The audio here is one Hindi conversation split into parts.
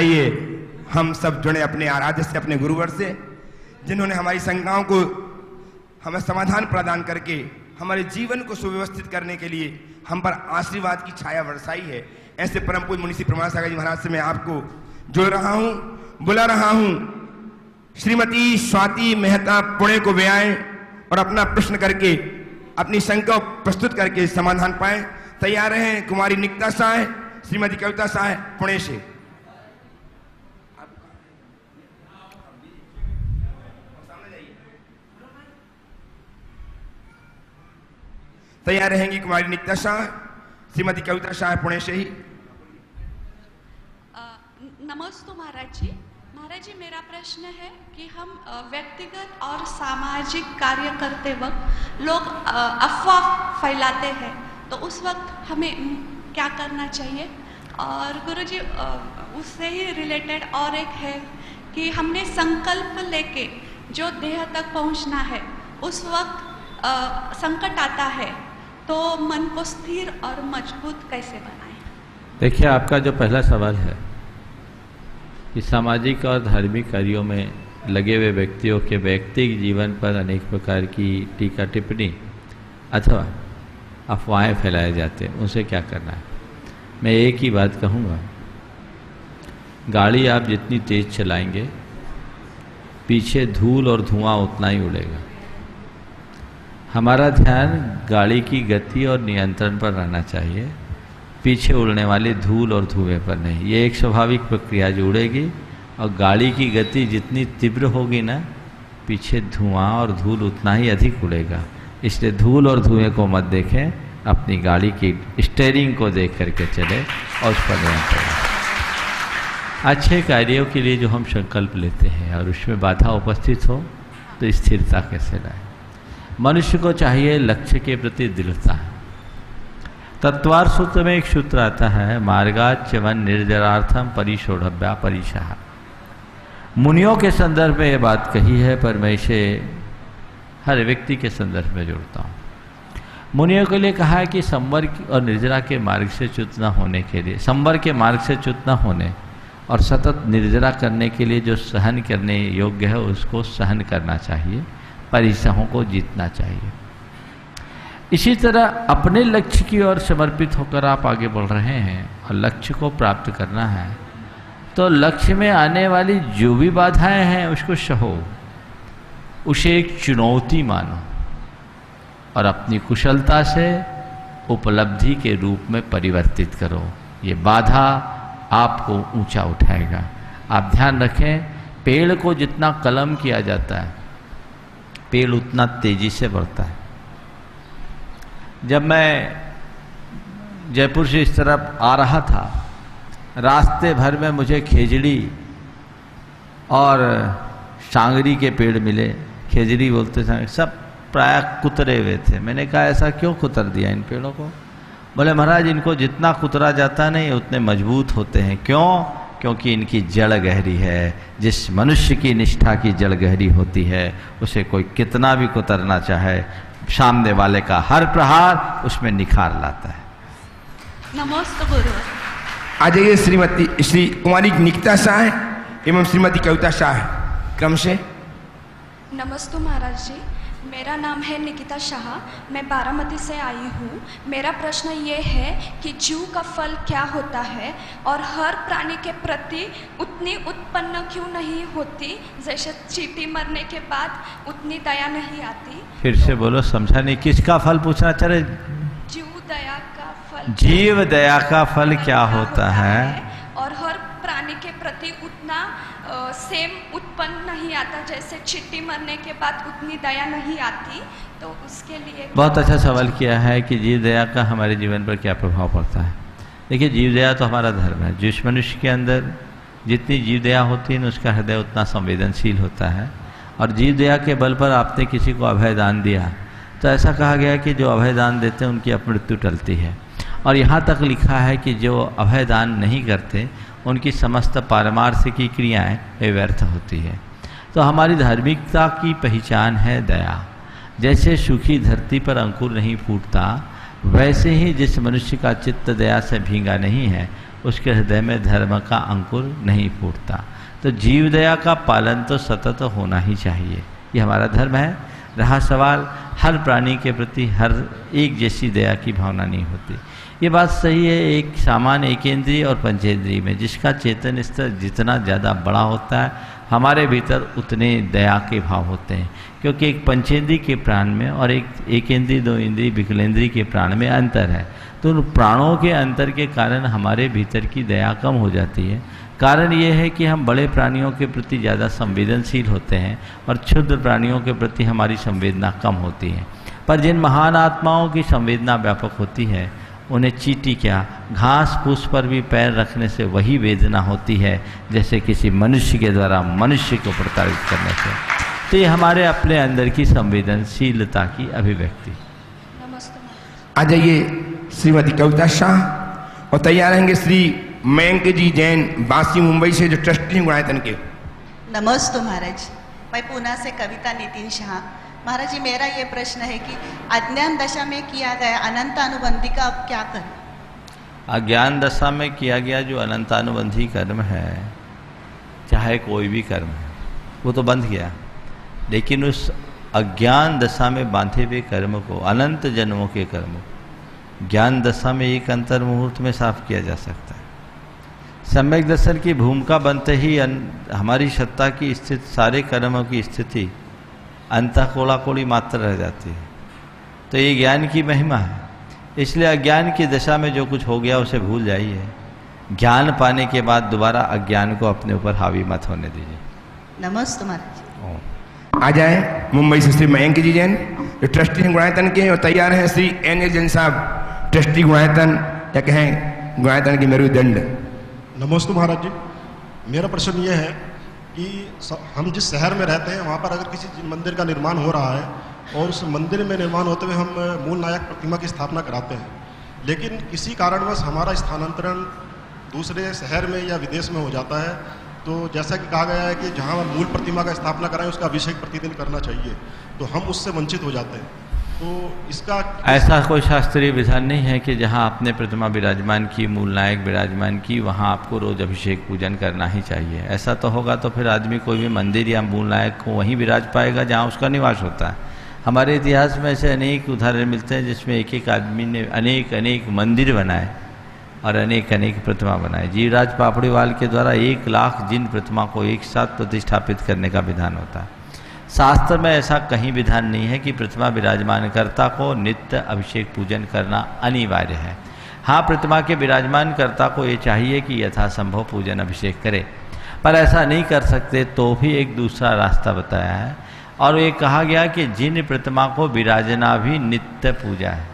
आइए हम सब जुड़े अपने आराध्य से, अपने गुरुवर से, जिन्होंने हमारी शंकाओं को हमें समाधान प्रदान करके हमारे जीवन को सुव्यवस्थित करने के लिए हम पर आशीर्वाद की छाया बरसाई है। ऐसे परम पूज्य मुनि श्री प्रमाण सागर जी महाराज से मैं आपको जोड़ रहा हूं, बुला रहा हूं। श्रीमती स्वाति मेहता पुणे को वे आए और अपना प्रश्न करके अपनी शंका प्रस्तुत करके समाधान पाए। तैयार हैं कुमारी निकिता शाह, श्रीमती कविता शाह पुणे से। तैयार रहेंगी कुमारी निकिता शाह, श्रीमती कविता शाह पुणे से ही। नमस्ते महाराज जी। महाराज जी, मेरा प्रश्न है कि हम व्यक्तिगत और सामाजिक कार्य करते वक्त लोग अफवाह फैलाते हैं, तो उस वक्त हमें क्या करना चाहिए? और गुरुजी, उससे ही रिलेटेड और एक है कि हमने संकल्प लेके जो देह तक पहुंचना है, उस वक्त संकट आता है, तो मन को स्थिर और मजबूत कैसे बनाएं? देखिए, आपका जो पहला सवाल है कि सामाजिक और धार्मिक कार्यों में लगे हुए व्यक्तियों के व्यक्तिगत जीवन पर अनेक प्रकार की टीका टिप्पणी अथवा अफवाहें फैलाए जाते हैं, उनसे क्या करना है। मैं एक ही बात कहूँगा, गाड़ी आप जितनी तेज़ चलाएंगे पीछे धूल और धुआं उतना ही उड़ेगा। हमारा ध्यान गाड़ी की गति और नियंत्रण पर रहना चाहिए, पीछे उड़ने वाली धूल और धुएं पर नहीं। ये एक स्वाभाविक प्रक्रिया जो उड़ेगी, और गाड़ी की गति जितनी तीव्र होगी ना, पीछे धुआं और धूल उतना ही अधिक उड़ेगा। इसलिए धूल और धुएं को मत देखें, अपनी गाड़ी की स्टीयरिंग को देख करके चले और उस पर नियंत्रण करें। अच्छे कार्यों के लिए जो हम संकल्प लेते हैं और उसमें बाधा उपस्थित हो तो स्थिरता कैसे लाए। मनुष्य को चाहिए लक्ष्य के प्रति दृढ़ता। तत्वार सूत्र में एक सूत्र आता है, मार्गाच्यवन निर्जरार्थम परिशोढ़भ्या परिशाह। मुनियों के संदर्भ में ये बात कही है, पर मैं इसे हर व्यक्ति के संदर्भ में जोड़ता हूँ। मुनियों के लिए कहा है कि संवर और निर्जरा के मार्ग से च्युत न होने के लिए, संवर के मार्ग से च्युत न होने और सतत निर्जरा करने के लिए जो सहन करने योग्य है उसको सहन करना चाहिए, परिशाहों को जीतना चाहिए। इसी तरह अपने लक्ष्य की ओर समर्पित होकर आप आगे बढ़ रहे हैं और लक्ष्य को प्राप्त करना है, तो लक्ष्य में आने वाली जो भी बाधाएं हैं उसको सहो, उसे एक चुनौती मानो और अपनी कुशलता से उपलब्धि के रूप में परिवर्तित करो। ये बाधा आपको ऊंचा उठाएगा। आप ध्यान रखें, पेड़ को जितना कलम किया जाता है, पेड़ उतना तेजी से बढ़ता है। जब मैं जयपुर से इस तरफ आ रहा था, रास्ते भर में मुझे खेजड़ी और सांगरी के पेड़ मिले। खेजड़ी बोलते थे, सब प्राय कुतरे हुए थे। मैंने कहा ऐसा क्यों कुतर दिया इन पेड़ों को? बोले महाराज, इनको जितना कुतरा जाता नहीं उतने मजबूत होते हैं। क्यों? क्योंकि इनकी जड़ गहरी है। जिस मनुष्य की निष्ठा की जड़ गहरी होती है, उसे कोई कितना भी कुतरना चाहे, सामने वाले का हर प्रहार उसमें निखार लाता है। नमस्ते गुरु। आ जाइए श्रीमती श्री कुमारी निकिता शाह एवं श्रीमती कविता शाह क्रम से। नमस्ते महाराज जी, मेरा नाम है निकिता शाह, मैं बारामती से आई हूँ। मेरा प्रश्न ये है कि जीव का फल क्या होता है और हर प्राणी के प्रति उतनी उत्पन्न क्यों नहीं होती, जैसे चींटी मरने के बाद उतनी दया नहीं आती। फिर से बोलो, समझा नहीं। किसका फल पूछना चाह रहे? जीव दया का फल। जीव दया का फल क्या होता है? और हर प्राणी के प्रति उतना सेम उत्पन्न नहीं आता, जैसे चींटी मरने के बाद उतनी दया नहीं आती, तो उसके लिए। बहुत अच्छा सवाल किया है कि जीव दया का हमारे जीवन पर क्या प्रभाव पड़ता है। देखिए, जीव दया तो हमारा धर्म है। जिस मनुष्य के अंदर जितनी जीव दया होती है, उसका हृदय उतना संवेदनशील होता है। और जीव दया के बल पर आपने किसी को अभय दान दिया, तो ऐसा कहा गया कि जो अभय दान देते हैं उनकी अपमृत्यु टलती है। और यहाँ तक लिखा है कि जो अभय दान नहीं करते उनकी समस्त पारमार्थिक क्रियाएँ व्यर्थ होती है। तो हमारी धार्मिकता की पहचान है दया। जैसे सूखी धरती पर अंकुर नहीं फूटता, वैसे ही जिस मनुष्य का चित्त दया से भींगा नहीं है उसके हृदय में धर्म का अंकुर नहीं फूटता। तो जीव दया का पालन तो सतत होना ही चाहिए, ये हमारा धर्म है। रहा सवाल हर प्राणी के प्रति हर एक जैसी दया की भावना नहीं होती, ये बात सही है। एक सामान्य एकेंद्रीय और पंचेंद्रीय में जिसका चेतन स्तर जितना ज़्यादा बड़ा होता है, हमारे भीतर उतने दया के भाव होते हैं, क्योंकि एक पंचेंद्रीय के प्राण में और एक एकेंद्रीय दो इंद्रिय विकलेंद्रीय के प्राण में अंतर है। तो उन प्राणों के अंतर के कारण हमारे भीतर की दया कम हो जाती है। कारण ये है कि हम बड़े प्राणियों के प्रति ज़्यादा संवेदनशील होते हैं और क्षुद्र प्राणियों के प्रति हमारी संवेदना कम होती है। पर जिन महान आत्माओं की संवेदना व्यापक होती है, उन्हें चींटी क्या, घास फूस पर भी पैर रखने से वही वेदना होती है जैसे किसी मनुष्य के द्वारा मनुष्य को प्रताड़ित करने से। तो ये हमारे अपने अंदर की संवेदनशीलता की अभिव्यक्ति। नमस्ते। आ जाइए श्रीमती कविता शाह, और तैयार रहेंगे श्री मयंक जी जैन, बासी मुंबई से, जो ट्रस्टी हैं गुणायतन के। नमस्ते महाराज, मैं पुणे से कविता नितिन शाह। महाराज जी, मेरा ये प्रश्न है कि अज्ञान दशा में किया गया अनंतानुबंधी का अब क्या करें? अज्ञान दशा में किया गया जो अनंतानुबंधी कर्म है, चाहे कोई भी कर्म है, वो तो बंध गया। लेकिन उस अज्ञान दशा में बांधे हुए कर्म को, अनंत जन्मों के कर्म को ज्ञान दशा में एक अंतर मुहूर्त में साफ किया जा सकता है। सम्यक दर्शन की भूमिका बनते ही हमारी सत्ता की स्थिति, सारे कर्मों की स्थिति अंतः कोड़ा कोड़ी मात्र रह जाती है। तो ये ज्ञान की महिमा है। इसलिए अज्ञान की दशा में जो कुछ हो गया उसे भूल जाइए। ज्ञान पाने के बाद दोबारा अज्ञान को अपने ऊपर हावी मत होने दीजिए। नमस्ते महाराज। आ जाए मुंबई से श्री मयंक जी जैन, जो ट्रस्टी हैं गुणायतन के, और तैयार हैं श्री एन जैन साहब, ट्रस्टी गुणायतन, या कहें गुणायतन की मेरुदंड। नमस्ते महाराज जी, मेरा प्रश्न ये है कि हम जिस शहर में रहते हैं वहाँ पर अगर किसी मंदिर का निर्माण हो रहा है और उस मंदिर में निर्माण होते हुए हम मूल नायक प्रतिमा की स्थापना कराते हैं, लेकिन किसी कारणवश हमारा स्थानांतरण दूसरे शहर में या विदेश में हो जाता है, तो जैसा कि कहा गया है कि जहाँ हम मूल प्रतिमा का स्थापना कराएं उसका अभिषेक प्रतिदिन करना चाहिए, तो हम उससे वंचित हो जाते हैं। तो इसका ऐसा कोई शास्त्रीय विधान नहीं है कि जहाँ आपने प्रतिमा विराजमान की, मूल नायक विराजमान की, वहाँ आपको रोज अभिषेक पूजन करना ही चाहिए। ऐसा तो होगा तो फिर आदमी कोई भी मंदिर या मूल नायक को वहीं विराज पाएगा जहाँ उसका निवास होता है। हमारे इतिहास में ऐसे अनेक उदाहरण मिलते हैं जिसमें एक एक आदमी ने अनेक अनेक मंदिर बनाए और अनेक अनेक प्रतिमा बनाए। जीवराज पापड़ीवाल के द्वारा 1 लाख जिन प्रतिमा को एक साथ प्रतिष्ठापित करने का विधान होता है। शास्त्र में ऐसा कहीं विधान नहीं है कि प्रतिमा विराजमानकर्ता को नित्य अभिषेक पूजन करना अनिवार्य है। हाँ, प्रतिमा के विराजमानकर्ता को ये चाहिए कि यथासंभव पूजन अभिषेक करे, पर ऐसा नहीं कर सकते तो भी एक दूसरा रास्ता बताया है, और ये कहा गया कि जिन प्रतिमा को विराजना भी नित्य पूजा है।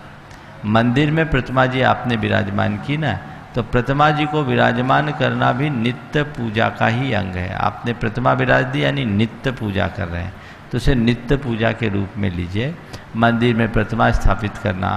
मंदिर में प्रतिमा जी आपने विराजमान की ना, तो प्रतिमा जी को विराजमान करना भी नित्य पूजा का ही अंग है। आपने प्रतिमा विराज दी यानी नित्य पूजा कर रहे हैं, तो उसे नित्य पूजा के रूप में लीजिए। मंदिर में प्रतिमा स्थापित करना,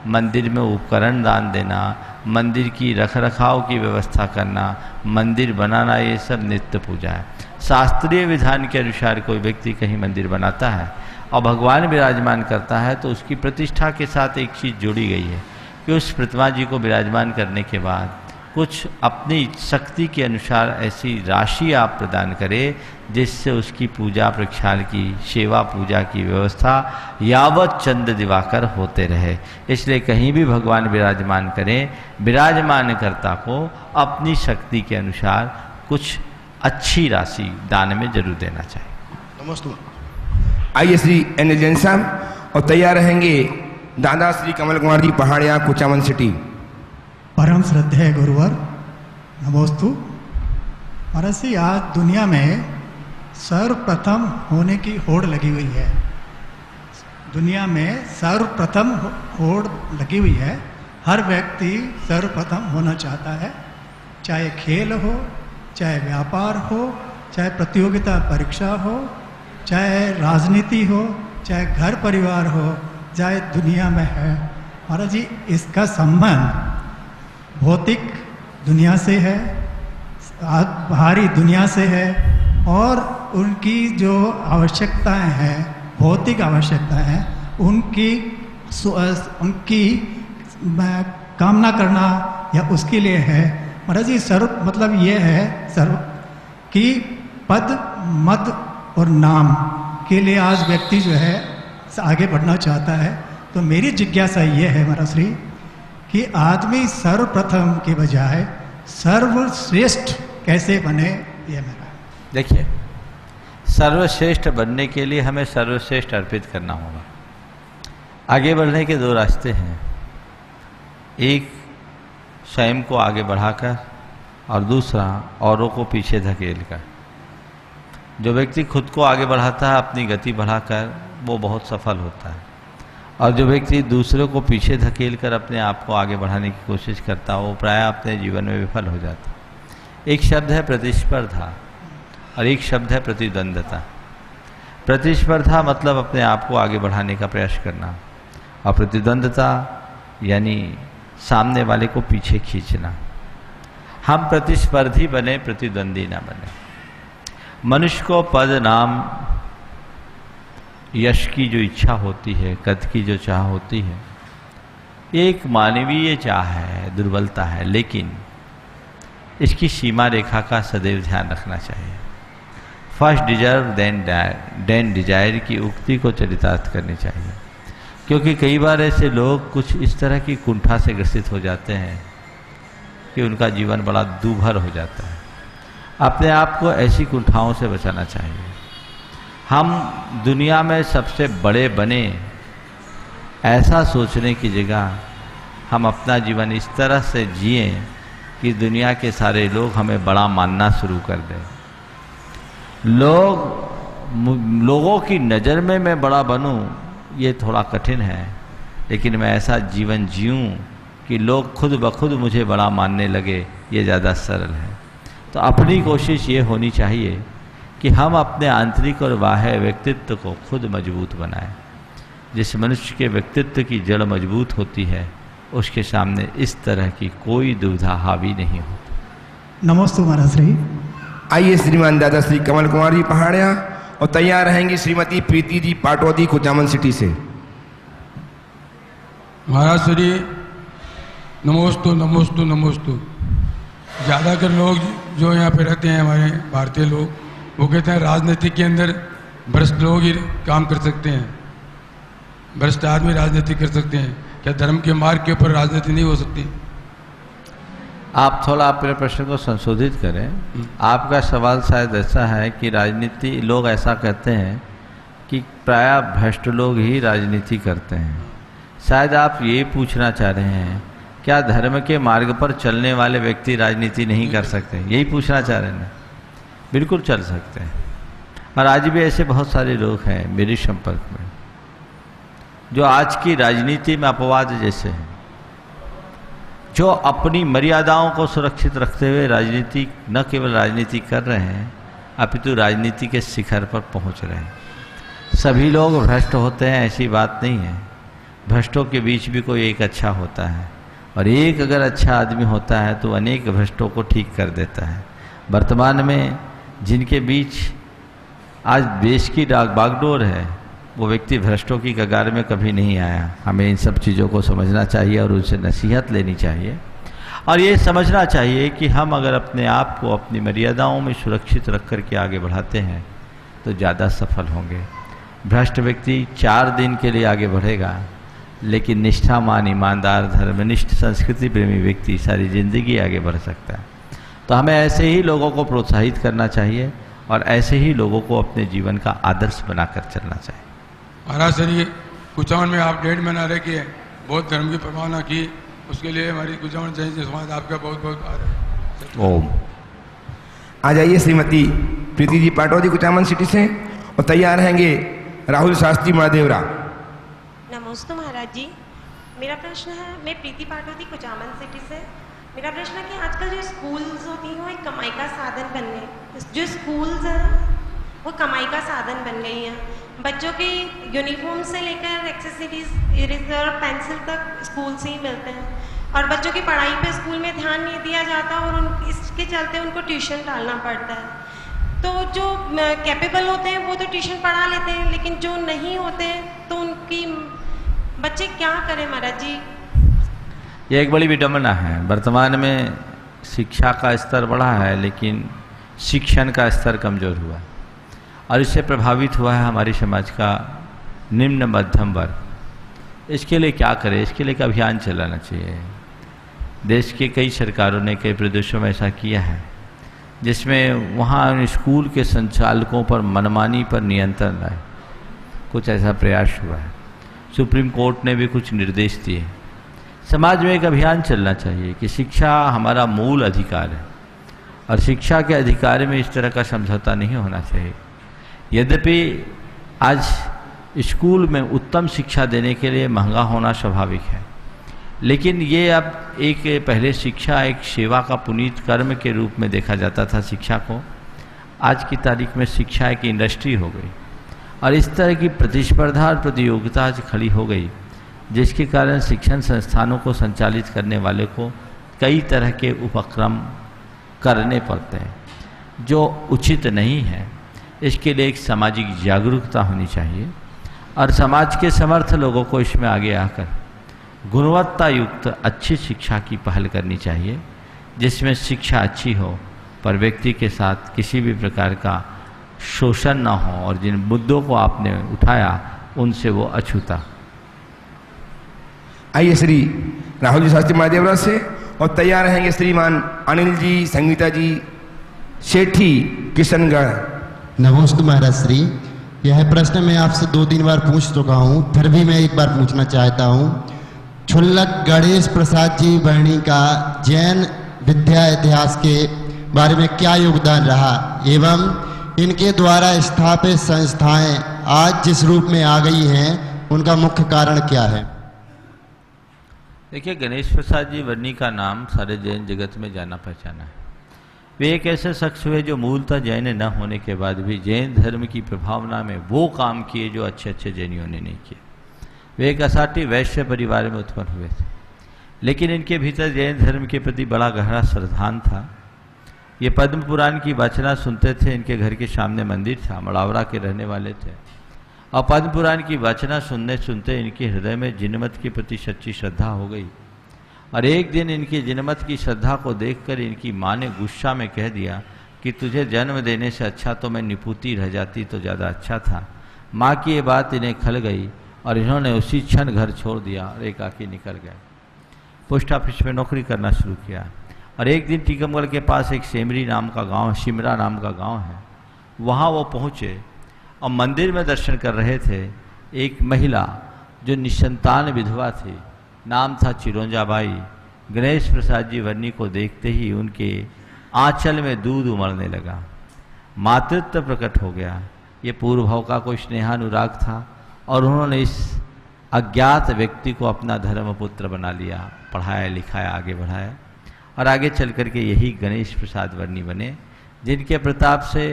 मंदिर में उपकरण दान देना, मंदिर की रखरखाव की व्यवस्था करना, मंदिर बनाना, ये सब नित्य पूजा है। शास्त्रीय विधान के अनुसार कोई व्यक्ति कहीं मंदिर बनाता है और भगवान विराजमान करता है, तो उसकी प्रतिष्ठा के साथ एक चीज़ जोड़ी गई है कि उस प्रतिमा जी को विराजमान करने के बाद कुछ अपनी शक्ति के अनुसार ऐसी राशि आप प्रदान करें जिससे उसकी पूजा प्रक्षाल की, सेवा पूजा की व्यवस्था यावत चंद दिवाकर होते रहे। इसलिए कहीं भी भगवान विराजमान करें, विराजमानकर्ता को अपनी शक्ति के अनुसार कुछ अच्छी राशि दान में जरूर देना चाहिए। नमस्ते। आइए श्री एन जैन साहब, और तैयार रहेंगे दादा श्री कमल कुमार जी, पहाड़िया, कुचामन सिटी। परम श्रद्धेय गुरुवर, नमोस्तु। महाराज जी, आज दुनिया में सर्वप्रथम होने की होड़ लगी हुई है। दुनिया में सर्वप्रथम होड़ लगी हुई है। हर व्यक्ति सर्वप्रथम होना चाहता है, चाहे खेल हो, चाहे व्यापार हो, चाहे प्रतियोगिता परीक्षा हो, चाहे राजनीति हो, चाहे घर परिवार हो, चाहे दुनिया में है। महाराज जी, इसका संबंध भौतिक दुनिया से है, बाहरी दुनिया से है, और उनकी जो आवश्यकताएं हैं, भौतिक आवश्यकताएं हैं, उनकी कामना करना या उसके लिए है। महाराज जी सर्व मतलब ये है सर्व कि पद मद और नाम के लिए आज व्यक्ति जो है आगे बढ़ना चाहता है। तो मेरी जिज्ञासा ये है महाराज श्री कि आदमी सर्वप्रथम के बजाय सर्वश्रेष्ठ कैसे बने, ये मेरा। देखिए, सर्वश्रेष्ठ बनने के लिए हमें सर्वश्रेष्ठ अर्पित करना होगा। आगे बढ़ने के दो रास्ते हैं, एक स्वयं को आगे बढ़ाकर और दूसरा औरों को पीछे धकेल कर। जो व्यक्ति खुद को आगे बढ़ाता है अपनी गति बढ़ाकर, वो बहुत सफल होता है, और जो व्यक्ति दूसरों को पीछे धकेल कर अपने आप को आगे बढ़ाने की कोशिश करता है वो प्रायः अपने जीवन में विफल हो जाता है। एक शब्द है प्रतिस्पर्धा और एक शब्द है प्रतिद्वंद्वता। प्रतिस्पर्धा मतलब अपने आप को आगे बढ़ाने का प्रयास करना, और प्रतिद्वंद्वता यानी सामने वाले को पीछे खींचना। हम प्रतिस्पर्धी बने, प्रतिद्वंदी ना बने। मनुष्य को पद नाम यश की जो इच्छा होती है, कद की जो चाह होती है, एक मानवीय चाह है, दुर्बलता है, लेकिन इसकी सीमा रेखा का सदैव ध्यान रखना चाहिए। फर्स्ट डिजर्व देन डिजायर की उक्ति को चरितार्थ करनी चाहिए, क्योंकि कई बार ऐसे लोग कुछ इस तरह की कुंठा से ग्रसित हो जाते हैं कि उनका जीवन बड़ा दूभर हो जाता है। अपने आप को ऐसी कुंठाओं से बचाना चाहिए। हम दुनिया में सबसे बड़े बने, ऐसा सोचने की जगह हम अपना जीवन इस तरह से जिए कि दुनिया के सारे लोग हमें बड़ा मानना शुरू कर दें। लोगों की नज़र में मैं बड़ा बनूं, ये थोड़ा कठिन है, लेकिन मैं ऐसा जीवन जीऊं कि लोग खुद ब खुद मुझे बड़ा मानने लगे, ये ज़्यादा सरल है। तो अपनी कोशिश ये होनी चाहिए कि हम अपने आंतरिक और बाह्य व्यक्तित्व को खुद मजबूत बनाएं। जिस मनुष्य के व्यक्तित्व की जड़ मजबूत होती है उसके सामने इस तरह की कोई दुविधा हावी नहीं होती। नमस्ते महाराज श्री। आइए श्रीमान दादा श्री कमल कुमार जी पहाड़िया, और तैयार रहेंगी श्रीमती प्रीति जी पाटौदी कुचामन सिटी से। महाराज श्री नमोस्तु नमोस्तु नमोस्तु। ज़्यादातर लोग जो यहाँ पे रहते हैं हमारे भारतीय लोग, वो कहते हैं राजनीति के अंदर भ्रष्ट लोग ही काम कर सकते हैं, भ्रष्ट आदमी राजनीति कर सकते हैं। क्या धर्म के मार्ग के ऊपर राजनीति नहीं हो सकती? आप थोड़ा अपने प्रश्न को संशोधित करें। आपका सवाल शायद ऐसा है कि राजनीति, लोग ऐसा कहते हैं कि प्रायः भ्रष्ट लोग ही राजनीति करते हैं। शायद आप ये पूछना चाह रहे हैं क्या धर्म के मार्ग पर चलने वाले व्यक्ति राजनीति नहीं कर सकते, यही पूछना चाह रहे हैं? बिल्कुल चल सकते हैं, और आज भी ऐसे बहुत सारे लोग हैं मेरे संपर्क में जो आज की राजनीति में अपवाद जैसे हैं, जो अपनी मर्यादाओं को सुरक्षित रखते हुए राजनीति, न केवल राजनीति कर रहे हैं अपितु राजनीति के शिखर पर पहुंच रहे हैं। सभी लोग भ्रष्ट होते हैं ऐसी बात नहीं है। भ्रष्टों के बीच भी कोई एक अच्छा होता है, और एक अगर अच्छा आदमी होता है तो अनेक भ्रष्टों को ठीक कर देता है। वर्तमान में जिनके बीच आज देश की बागडोर है वो व्यक्ति भ्रष्टों की कगार में कभी नहीं आया। हमें इन सब चीज़ों को समझना चाहिए और उनसे नसीहत लेनी चाहिए, और ये समझना चाहिए कि हम अगर अपने आप को अपनी मर्यादाओं में सुरक्षित रख कर के आगे बढ़ाते हैं तो ज़्यादा सफल होंगे। भ्रष्ट व्यक्ति 4 दिन के लिए आगे बढ़ेगा, लेकिन निष्ठावान, ईमानदार, धर्मनिष्ठ, संस्कृति प्रेमी व्यक्ति सारी जिंदगी आगे बढ़ सकता है। तो हमें ऐसे ही लोगों को प्रोत्साहित करना चाहिए और ऐसे ही लोगों को अपने जीवन का आदर्श बनाकर चलना चाहिए। महाराज श्री कुचामन में आप 1.5 महीना रह के बहुत धर्म की प्रभावना की, उसके लिए हमारी कुचामन जैन समाज आपका बहुत बहुत आभार। ओम। आ जाइए श्रीमती प्रीति जी पाटौदी कुचामन सिटी से, और तैयार रहेंगे राहुल शास्त्री महादेवरा। नमस्ते महाराज जी। मेरा प्रश्न है, मैं प्रीति पाटौदी कुचामन सिटी से। मेरा प्रश्न है कि आजकल जो स्कूल्स होती हैं वो एक कमाई का साधन बन गए। जो स्कूल्स हैं वो कमाई का साधन बन गई हैं। बच्चों की यूनिफॉर्म से लेकर एक्सेसरीज, इरेजर, पेंसिल तक स्कूल से ही मिलते हैं, और बच्चों की पढ़ाई पे स्कूल में ध्यान नहीं दिया जाता, और इसके चलते उनको ट्यूशन डालना पड़ता है। तो जो कैपेबल होते हैं वो तो ट्यूशन पढ़ा लेते हैं, लेकिन जो नहीं होते हैं तो उनकी बच्चे क्या करें महाराज जी? यह एक बड़ी विडंबना है। वर्तमान में शिक्षा का स्तर बढ़ा है, लेकिन शिक्षण का स्तर कमज़ोर हुआ है और इससे प्रभावित हुआ है हमारे समाज का निम्न मध्यम वर्ग। इसके लिए क्या करें? इसके लिए एक अभियान चलाना चाहिए। देश के कई सरकारों ने कई प्रदेशों में ऐसा किया है, जिसमें वहाँ स्कूल के संचालकों पर मनमानी पर नियंत्रण लाए, कुछ ऐसा प्रयास हुआ है। सुप्रीम कोर्ट ने भी कुछ निर्देश दिए। समाज में एक अभियान चलना चाहिए कि शिक्षा हमारा मूल अधिकार है और शिक्षा के अधिकार में इस तरह का समझौता नहीं होना चाहिए। यद्यपि आज स्कूल में उत्तम शिक्षा देने के लिए महंगा होना स्वाभाविक है, लेकिन ये अब पहले शिक्षा एक सेवा का पुनीत कर्म के रूप में देखा जाता था शिक्षा को। आज की तारीख में शिक्षा एक इंडस्ट्री हो गई और इस तरह की प्रतिस्पर्धा और प्रतियोगिता आज खड़ी हो गई, जिसके कारण शिक्षण संस्थानों को संचालित करने वाले को कई तरह के उपक्रम करने पड़ते हैं जो उचित नहीं है। इसके लिए एक सामाजिक जागरूकता होनी चाहिए और समाज के समर्थ लोगों को इसमें आगे आकर गुणवत्ता युक्त अच्छी शिक्षा की पहल करनी चाहिए, जिसमें शिक्षा अच्छी हो पर व्यक्ति के साथ किसी भी प्रकार का शोषण न हो और जिन मुद्दों को आपने उठाया उनसे वो अछूता। आइए श्री राहुल जी शास्त्री महादेवरा से, और तैयार रहेंगे श्रीमान अनिल जी, संगीता जी शेठी, किशनगढ़। नमस्ते महाराज श्री, यह प्रश्न मैं आपसे 2-3 बार पूछ चुका हूँ, फिर भी मैं एक बार पूछना चाहता हूँ। क्षुल्लक गणेश प्रसाद जी वर्णी का जैन विद्या इतिहास के बारे में क्या योगदान रहा एवं इनके द्वारा स्थापित संस्थाएं आज जिस रूप में आ गई हैं उनका मुख्य कारण क्या है? देखिए, गणेश प्रसाद जी वर्णी का नाम सारे जैन जगत में जाना पहचाना है। वे एक ऐसे शख्स हुए जो मूलतः जैन न होने के बाद भी जैन धर्म की प्रभावना में वो काम किए जो अच्छे अच्छे जैनियों ने नहीं किए। वे एक असाटी वैश्य परिवार में उत्पन्न हुए थे, लेकिन इनके भीतर जैन धर्म के प्रति बड़ा गहरा श्रद्धान था। ये पद्म पुराण की वाचना सुनते थे। इनके घर के सामने मंदिर था, मड़ावरा के रहने वाले थे, और पद्म पुराण की वाचना सुनने सुनते इनके हृदय में जिनमत के प्रति सच्ची श्रद्धा हो गई। और एक दिन इनकी जिनमत की श्रद्धा को देखकर इनकी माँ ने गुस्सा में कह दिया कि तुझे जन्म देने से अच्छा तो मैं निपुती रह जाती तो ज़्यादा अच्छा था। माँ की ये बात इन्हें खल गई और इन्होंने उसी क्षण घर छोड़ दिया और एकाकी निकल गए। पोस्ट ऑफिस में नौकरी करना शुरू किया और एक दिन टीकमगढ़ के पास एक सिमरा नाम का गांव है, वहाँ वो पहुँचे और मंदिर में दर्शन कर रहे थे। एक महिला जो निसंतान विधवा थी, नाम था चिरोंजाबाई, गणेश प्रसाद जी वर्णी को देखते ही उनके आंचल में दूध उमड़ने लगा, मातृत्व प्रकट हो गया। ये पूर्व भाव का कोई स्नेहानुराग था और उन्होंने इस अज्ञात व्यक्ति को अपना धर्मपुत्र बना लिया, पढ़ाया लिखाया, आगे बढ़ाया और आगे चल कर के यही गणेश प्रसाद वर्णी बने, जिनके प्रताप से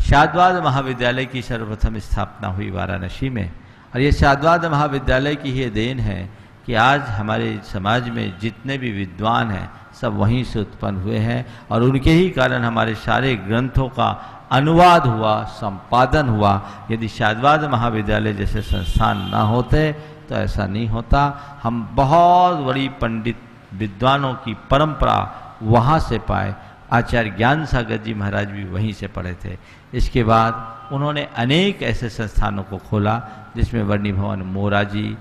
शाद्वाद महाविद्यालय की सर्वप्रथम स्थापना हुई वाराणसी में। और ये शाद्वाद महाविद्यालय की ही देन है कि आज हमारे समाज में जितने भी विद्वान हैं सब वहीं से उत्पन्न हुए हैं और उनके ही कारण हमारे सारे ग्रंथों का अनुवाद हुआ, संपादन हुआ। यदि शाद्वाद महाविद्यालय जैसे संस्थान ना होते तो ऐसा नहीं होता। हम बहुत बड़ी पंडित विद्वानों की परंपरा वहाँ से पाए। आचार्य ज्ञान सागर जी महाराज भी वहीं से पढ़े थे। इसके बाद उन्होंने अनेक ऐसे संस्थानों को खोला जिसमें वर्णी भवन, मोराजी,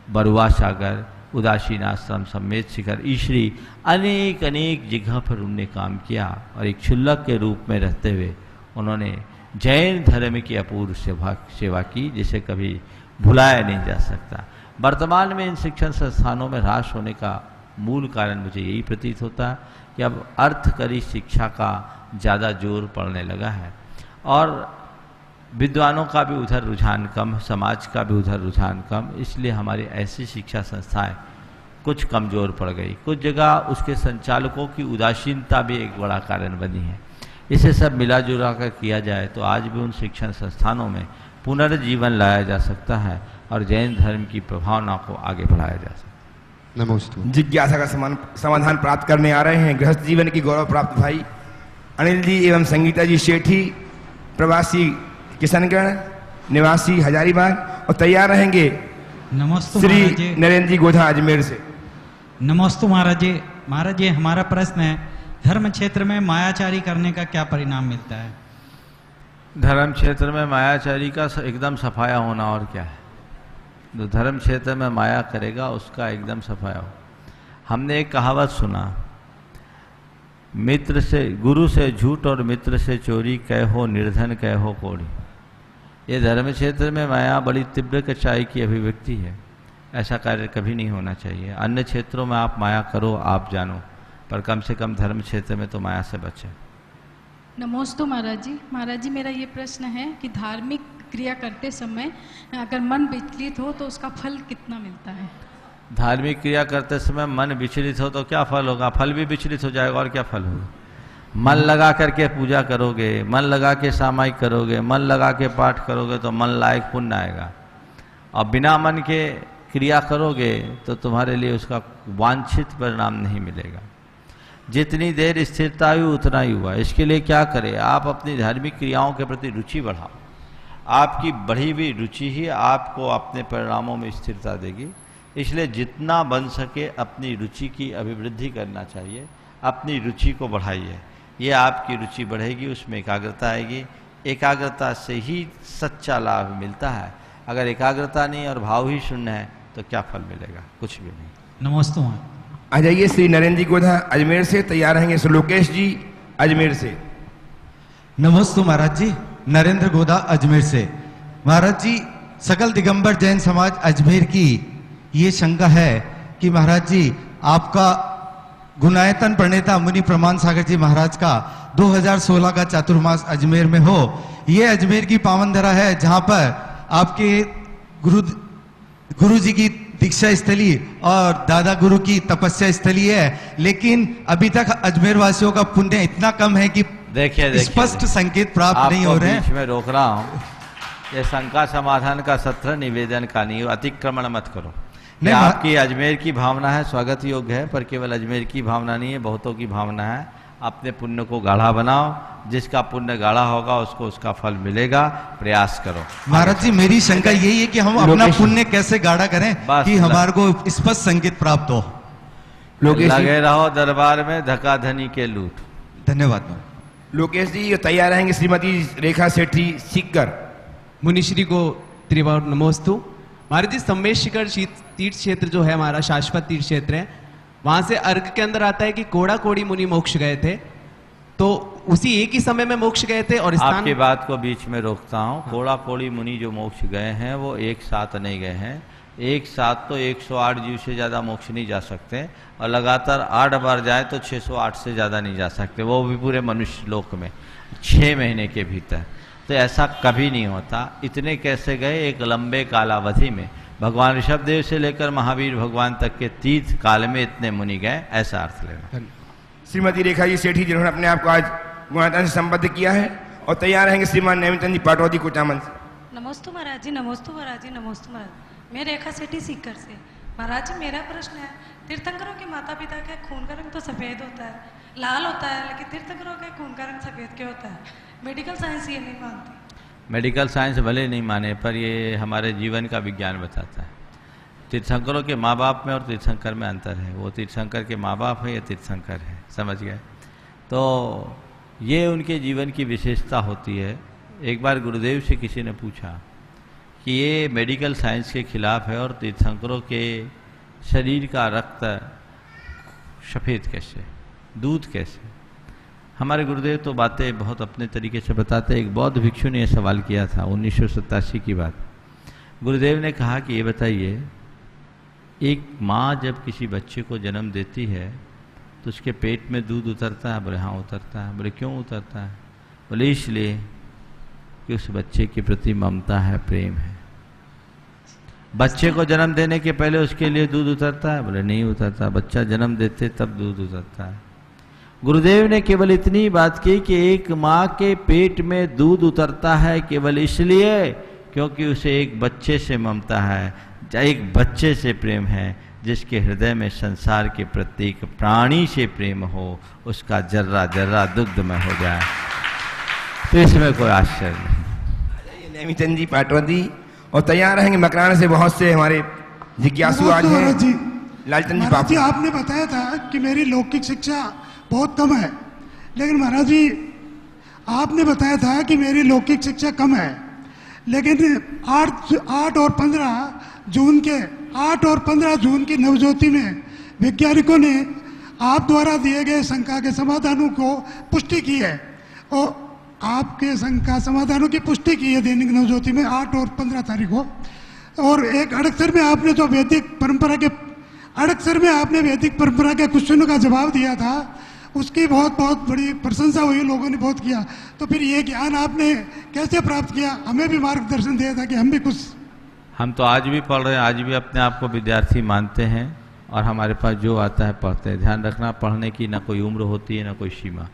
बरुआ सागर, उदासीन आश्रम, सम्मेद शिखर, ईश्वरी, अनेक अनेक जगह पर उन्होंने काम किया और एक क्षुल्लक के रूप में रहते हुए उन्होंने जैन धर्म की अपूर्व सेवा की, जिसे कभी भुलाया नहीं जा सकता। वर्तमान में इन शिक्षण संस्थानों में ह्रास होने का मूल कारण मुझे यही प्रतीत होता है कि अब अर्थकरी शिक्षा का ज़्यादा जोर पड़ने लगा है और विद्वानों का भी उधर रुझान कम, समाज का भी उधर रुझान कम। इसलिए हमारी ऐसी शिक्षा संस्थाएं कुछ कमज़ोर पड़ गई। कुछ जगह उसके संचालकों की उदासीनता भी एक बड़ा कारण बनी है। इसे सब मिला जुला कर किया जाए तो आज भी उन शिक्षण संस्थानों में पुनर्जीवन लाया जा सकता है और जैन धर्म की प्रभावना को आगे बढ़ाया जा सकता है। नमस्ते। जिज्ञासा का समाधान प्राप्त करने आ रहे हैं गृहस्थ जीवन की गौरव प्राप्त भाई अनिल जी एवं संगीता जी शेठी, प्रवासी किशनगढ़, निवासी हजारीबाग, और तैयार रहेंगे नमस्ते श्री नरेंद्र जी गोधा अजमेर से। नमस्ते महाराज जी। महाराज जी, हमारा प्रश्न है धर्म क्षेत्र में मायाचारी करने का क्या परिणाम मिलता है? धर्म क्षेत्र में मायाचारी का एकदम सफाया होना, और क्या है। जो धर्म क्षेत्र में माया करेगा उसका एकदम सफाया हो। हमने एक कहावत सुना, मित्र से गुरु से झूठ और मित्र से चोरी, कहो निर्धन कहो कोड़ी। ये धर्म क्षेत्र में माया बड़ी तीव्र कचाई की अभिव्यक्ति है। ऐसा कार्य कभी नहीं होना चाहिए। अन्य क्षेत्रों में आप माया करो, आप जानो, पर कम से कम धर्म क्षेत्र में तो माया से बचें। नमोस्तु महाराज जी। महाराज जी, मेरा ये प्रश्न है कि धार्मिक क्रिया करते समय अगर मन विचलित हो तो उसका फल कितना मिलता है? धार्मिक क्रिया करते समय मन विचलित हो तो क्या फल होगा? फल भी विचलित हो जाएगा, और क्या फल होगा? मन लगा करके पूजा करोगे, मन लगा के सामायिक करोगे, मन लगा के पाठ करोगे तो मन लायक पुण्य आएगा। और बिना मन के क्रिया करोगे तो तुम्हारे लिए उसका वांछित परिणाम नहीं मिलेगा। जितनी देर स्थिरता हुई उतना ही हुआ। इसके लिए क्या करें? आप अपनी धार्मिक क्रियाओं के प्रति रुचि बढ़ाओ। आपकी बढ़ी हुई रुचि ही आपको अपने परिणामों में स्थिरता देगी। इसलिए जितना बन सके अपनी रुचि की अभिवृद्धि करना चाहिए। अपनी रुचि को बढ़ाइए, ये आपकी रुचि बढ़ेगी, उसमें एकाग्रता आएगी। एकाग्रता से ही सच्चा लाभ मिलता है। अगर एकाग्रता नहीं और भाव ही शून्य है तो क्या फल मिलेगा? कुछ भी नहीं। नमस्ते। आ जाइए श्री नरेंद्र जी गोधा अजमेर से तैयार रहेंगे। श्री लोकेश जी अजमेर से। नमस्ते महाराज जी, नरेंद्र गोधा अजमेर से। महाराज जी, सकल दिगंबर जैन समाज अजमेर की ये शंका है कि महाराज जी आपका गुणायतन प्रणेता मुनि प्रमाण सागर जी महाराज का 2016 का चातुर्मास अजमेर में हो। ये अजमेर की पावन धरा है जहां पर आपके गुरु जी की दीक्षा स्थली और दादा गुरु की तपस्या स्थली है, लेकिन अभी तक अजमेर वासियों का पुण्य इतना कम है कि देखिए स्पष्ट संकेत प्राप्त नहीं हो रहे हैं। बीच में रोक रहा हूँ। ये शंका समाधान का सत्र निवेदन का नहीं, अतिक्रमण मत करो। नहीं, आपकी अजमेर की भावना है, स्वागत योग्य है, पर केवल अजमेर की भावना नहीं है, बहुतों की भावना है। अपने पुण्य को गाढ़ा बनाओ, जिसका पुण्य गाढ़ा होगा उसको उसका फल मिलेगा। प्रयास करो। महाराज जी, मेरी शंका यही है कि हम अपना पुण्य कैसे गाढ़ा करें कि हमारे को स्पष्ट संकेत प्राप्त हो। लगे रहो दरबार में धकाधनी के लूट। धन्यवाद। लोकेश जी तैयार रहेंगे। श्रीमती रेखा सेठी सीकर। मुनिश्री को त्रिवार नमोस्तु। महाराज जी, सम्मेश शिखर तीर्थ क्षेत्र जो है हमारा शाश्वत तीर्थ क्षेत्र है, वहां से अर्घ के अंदर आता है कि कोड़ा कोड़ी मुनि मोक्ष गए थे, तो उसी एक ही समय में मोक्ष गए थे। और आपकी बात को बीच में रोकता हूँ। कोड़ा कोड़ी मुनि जो मोक्ष गए हैं वो एक साथ नहीं गए हैं। एक साथ तो 108 जीव से ज़्यादा मोक्ष नहीं जा सकते, और लगातार 8 बार जाए तो 608 से ज़्यादा नहीं जा सकते, वो भी पूरे मनुष्य लोक में 6 महीने के भीतर। तो ऐसा कभी नहीं होता। इतने कैसे गए? एक लंबे कालावधि में। भगवान ऋषभदेव से लेकर महावीर भगवान तक के तीर्थ काल में इतने मुनि गए, ऐसा अर्थ लेना। श्रीमती रेखा जी सेठी जिन्होंने अपने आप को आज गुणायतन से संबद्ध किया है, और तैयार रहेंगे श्रीमान नैमितन जी पाटौदी कुचामन से। नमोस्तु महाराज जी, नमोस्तु महाराज जी, नमोस्तु महाराज। मैं रेखा सेठी सीकर से। महाराज जी, मेरा प्रश्न है, तीर्थंकरों के माता पिता के खून का रंग तो सफ़ेद होता है, लाल होता है, लेकिन तीर्थंकरों के खून का रंग सफ़ेद क्यों होता है? मेडिकल साइंस ये नहीं मानती। मेडिकल साइंस भले नहीं माने, पर ये हमारे जीवन का विज्ञान बताता है। तीर्थंकरों के माँ बाप में और तीर्थंकर में अंतर है। वो तीर्थंकर के माँ बाप है, ये तीर्थंकर है, समझ गए? तो ये उनके जीवन की विशेषता होती है। एक बार गुरुदेव से किसी ने पूछा कि ये मेडिकल साइंस के खिलाफ है, और तीर्थंकरों के शरीर का रक्त सफ़ेद कैसे, दूध कैसे? हमारे गुरुदेव तो बातें बहुत अपने तरीके से बताते। एक बौद्ध भिक्षु ने यह सवाल किया था, 1987 की बात। गुरुदेव ने कहा कि ये बताइए, एक माँ जब किसी बच्चे को जन्म देती है तो उसके पेट में दूध उतरता है? बोले हाँ उतरता है। बोले क्यों उतरता है? बोले इसलिए कि उस बच्चे के प्रति ममता है, प्रेम है। बच्चे को जन्म देने के पहले उसके लिए दूध उतरता है? बोले नहीं उतरता, बच्चा जन्म देते तब दूध उतरता है। गुरुदेव ने केवल इतनी बात की कि एक माँ के पेट में दूध उतरता है केवल इसलिए क्योंकि उसे एक बच्चे से ममता है, एक बच्चे से प्रेम है। जिसके हृदय में संसार के प्रत्येक प्राणी से प्रेम हो, उसका जर्रा जर्रा दुग्धमय हो जाए, तो इसमें कोई आश्चर्य नहीं। नैमिचंद जी पाटवती, और तैयार रहेंगे मकराना से बहुत से हमारे जिज्ञासु आज हैं। लालचंद जी बाबू। आपने बताया था कि मेरी लौकिक शिक्षा बहुत कम है। लेकिन महाराज जी आपने बताया था कि मेरी लौकिक शिक्षा कम है, लेकिन 8 और 15 जून की नवज्योति में वैज्ञानिकों ने आप द्वारा दिए गए शंका के समाधानों को पुष्टि की है और आपके शंका समाधानों की पुष्टि की है दैनिक नवज्योति में 8 और 15 तारीख को। और एक अड़क्षर में आपने जो वैदिक परंपरा के क्वेश्चनों का जवाब दिया था, उसकी बहुत बड़ी प्रशंसा हुई, लोगों ने बहुत किया। तो फिर ये ज्ञान आपने कैसे प्राप्त किया? हमें भी मार्गदर्शन दिया था कि हम भी कुछ। हम तो आज भी पढ़ रहे हैं, आज भी अपने आप को विद्यार्थी मानते हैं और हमारे पास जो आता है पढ़ते हैं। ध्यान रखना, पढ़ने की ना कोई उम्र होती है ना कोई सीमा।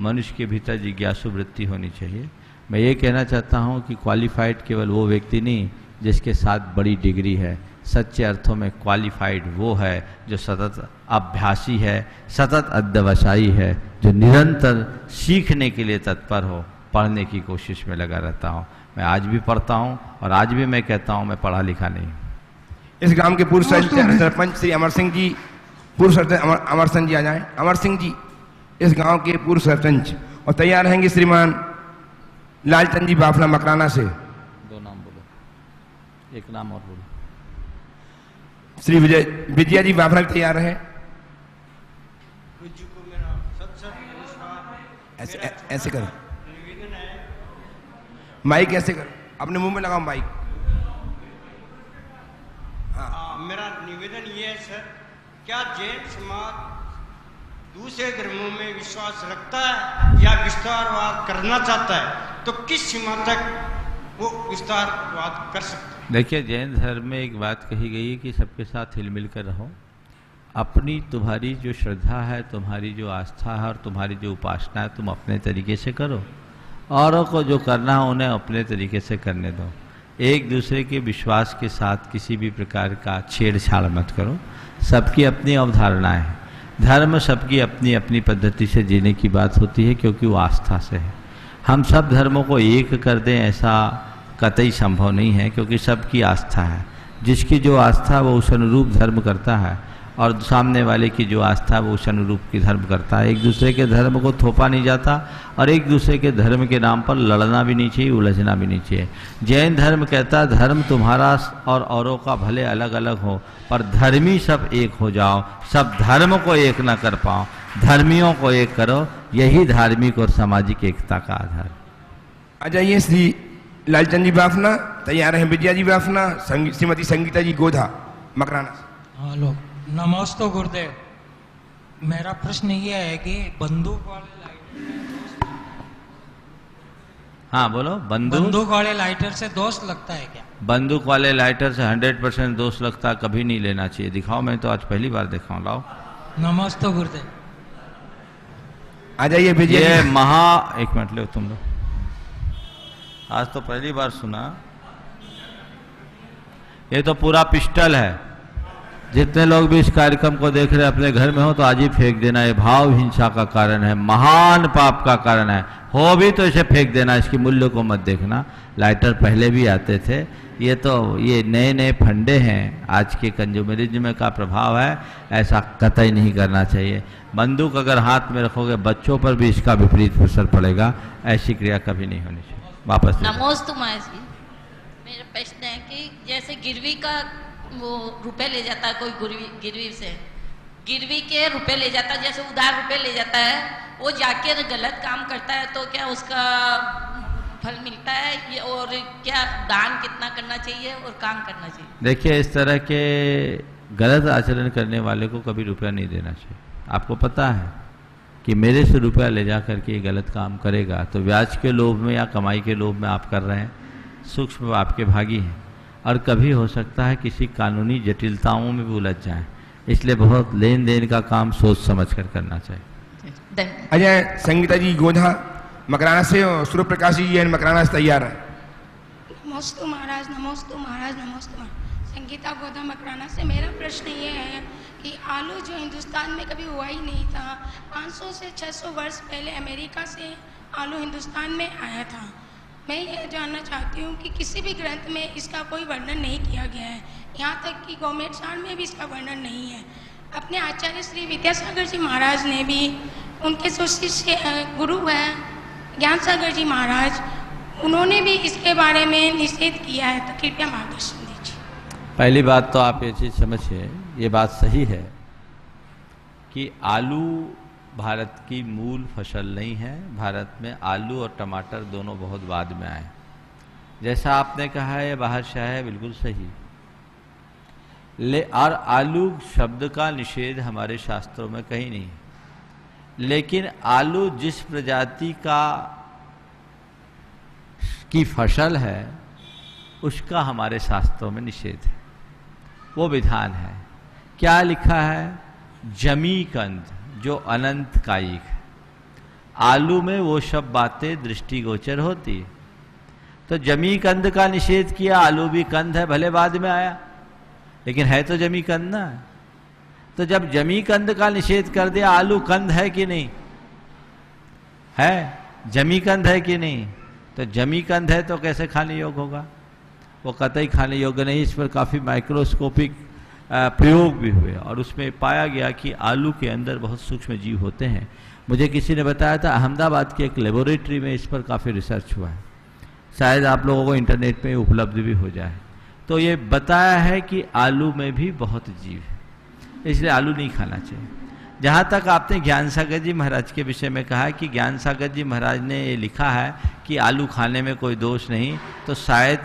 मनुष्य के भीतर जिज्ञासु वृत्ति होनी चाहिए। मैं ये कहना चाहता हूँ कि क्वालिफाइड केवल वो व्यक्ति नहीं जिसके साथ बड़ी डिग्री है। सच्चे अर्थों में क्वालिफाइड वो है जो सतत अभ्यासी है, सतत अध्यवसायी है, जो निरंतर सीखने के लिए तत्पर हो, पढ़ने की कोशिश में लगा रहता हूँ। मैं आज भी पढ़ता हूँ और आज भी मैं कहता हूँ मैं पढ़ा लिखा नहीं। इस गांव के पूर्व सरपंच श्री अमर सिंह जी, पूर्व सरपंच अमर सिंह जी आ जाएं। अमर सिंह जी इस गांव के पूर्व सरपंच, और तैयार रहेंगे श्रीमान लालचंद जी बाफला मकराना से। 2 नाम बोलो, एक नाम और बोलो। श्री विजया जी बाफला तैयार है। ऐसे करो, माइक ऐसे करो, अपने मुंह में लगाओ माइक। मेरा निवेदन ये है सर, क्या जैन समाज दूसरे धर्मों में विश्वास रखता है या विस्तारवाद करना चाहता है, तो किस सीमा तक वो विस्तारवाद कर सकता है? देखिए, जैन धर्म में एक बात कही गई है कि सबके साथ हिल मिल कर रहो। अपनी तुम्हारी जो श्रद्धा है, तुम्हारी जो आस्था है और तुम्हारी जो उपासना है, तुम अपने तरीके से करो। औरों को जो करना है उन्हें अपने तरीके से करने दो। एक दूसरे के विश्वास के साथ किसी भी प्रकार का छेड़छाड़ मत करो। सबकी अपनी अवधारणाएं हैं। धर्म सबकी अपनी अपनी पद्धति से जीने की बात होती है, क्योंकि वो आस्था से है। हम सब धर्मों को एक कर दें ऐसा कतई संभव नहीं है, क्योंकि सबकी आस्था है। जिसकी जो आस्था वो उस अनुरूप धर्म करता है और सामने वाले की जो आस्था वो उस अनुरूप की धर्म करता है। एक दूसरे के धर्म को थोपा नहीं जाता और एक दूसरे के धर्म के नाम पर लड़ना भी नहीं चाहिए, उलझना भी नहीं चाहिए। जैन धर्म कहता है धर्म तुम्हारा और औरों का भले अलग अलग हो, पर धर्मी सब एक हो जाओ। सब धर्म को एक ना कर पाओ, धर्मियों को एक करो। यही धार्मिक और सामाजिक एकता का आधार। आ जाइए श्री लालचंद जी बाफना, तैयार हैं विजया जी बाफना, श्रीमती संगीता जी गोधा मकराना। हेलो, नमस्ते गुरुदेव। मेरा प्रश्न ये है कि बंदूक वाले लाइटर, हाँ बोलो। बंदूक वाले लाइटर से दोष लगता है क्या? बंदूक वाले लाइटर से 100% दोष लगता, कभी नहीं लेना चाहिए। दिखाओ, मैं तो आज पहली बार देखा हूँ। लाओ। नमस्ते गुरुदेव। आ जाइए विजय। ये एक मिनट लो तुम लोग, आज तो पहली बार सुना। ये तो पूरा पिस्टल है। जितने लोग भी इस कार्यक्रम को देख रहे हैं अपने घर में हो तो आज ही फेंक देना। ये भाव हिंसा का कारण है, महान पाप का कारण है। हो भी तो इसे फेंक देना, इसकी मूल्य को मत देखना। लाइटर पहले भी आते थे। ये नए नए फंडे हैं, आज के कंज्यूमरिज्म का प्रभाव है। ऐसा कतई नहीं करना चाहिए। बंदूक अगर हाथ में रखोगे, बच्चों पर भी इसका विपरीत असर पड़ेगा। ऐसी क्रिया कभी नहीं होनी चाहिए। वापस नमोस्तु माँ जी, मेरा प्रश्न है कि जैसे गिरवी का वो रुपए ले जाता है, कोई गिरवी से गिरवी के रुपए ले जाता है, जैसे उधार रुपए ले जाता है, वो जाके गलत काम करता है तो क्या उसका फल मिलता है? ये और क्या दान कितना करना चाहिए और काम करना चाहिए? देखिए, इस तरह के गलत आचरण करने वाले को कभी रुपया नहीं देना चाहिए। आपको पता है कि मेरे से रुपया ले जा करके गलत काम करेगा तो ब्याज के लोभ में या कमाई के लोभ में आप कर रहे हैं, सूक्ष्म आपके भागी हैं और कभी हो सकता है किसी कानूनी जटिलताओं में भी उलझ जाएं। इसलिए बहुत लेन देन का काम सोच समझ कर करना चाहिए। अजय संगीता जी गोधा मकराना से और सूर्य प्रकाश जी मकराना से तैयार है। नमोस्तु महाराज, नमोस्तु महाराज, नमोस्तु महाराज। संगीता गोधा मकराना से मेरा प्रश्न ये है कि आलू जो हिंदुस्तान में कभी हुआ ही नहीं था, 500 से 600 वर्ष पहले अमेरिका से आलू हिंदुस्तान में आया था। मैं ये जानना चाहती हूँ कि किसी भी ग्रंथ में इसका कोई वर्णन नहीं किया गया है, यहाँ तक कि गौमेट सार में भी इसका वर्णन नहीं है। अपने आचार्य श्री विद्यासागर जी महाराज ने भी उनके जो शिष्य गुरु हैं ज्ञान सागर जी महाराज, उन्होंने भी इसके बारे में निषेध किया है, तो कृपया मार्गदर्शन दीजिए। पहली बात तो आप ये चीज़ समझिए, ये बात सही है कि आलू भारत की मूल फसल नहीं है। भारत में आलू और टमाटर दोनों बहुत बाद में आए। जैसा आपने कहा है बाहर शाह है, बिल्कुल सही। और आलू शब्द का निषेध हमारे शास्त्रों में कहीं नहीं, लेकिन आलू जिस प्रजाति की फसल है उसका हमारे शास्त्रों में निषेध है, वो विधान है। क्या लिखा है? जमीकंद, जो अनंत कायिक है। आलू में वो सब बातें दृष्टिगोचर होती है, तो जमीकंद का निषेध किया। आलू भी कंद है, भले बाद में आया, लेकिन है तो जमीकंद ना। तो जब जमीकंद का निषेध कर दिया, आलू कंद है कि नहीं है? जमीकंद है कि नहीं? तो जमीकंद है तो कैसे खाने योग्य होगा? वो कतई खाने योग्य नहीं। इस पर काफ़ी माइक्रोस्कोपिक प्रयोग भी हुए और उसमें पाया गया कि आलू के अंदर बहुत सूक्ष्म जीव होते हैं। मुझे किसी ने बताया था अहमदाबाद की एक लेबोरेटरी में इस पर काफ़ी रिसर्च हुआ है, शायद आप लोगों को इंटरनेट में उपलब्ध भी हो जाए। तो ये बताया है कि आलू में भी बहुत जीव है, इसलिए आलू नहीं खाना चाहिए। जहाँ तक आपने ज्ञान सागर जी महाराज के विषय में कहा कि ज्ञान सागर जी महाराज ने ये लिखा है कि आलू खाने में कोई दोष नहीं, तो शायद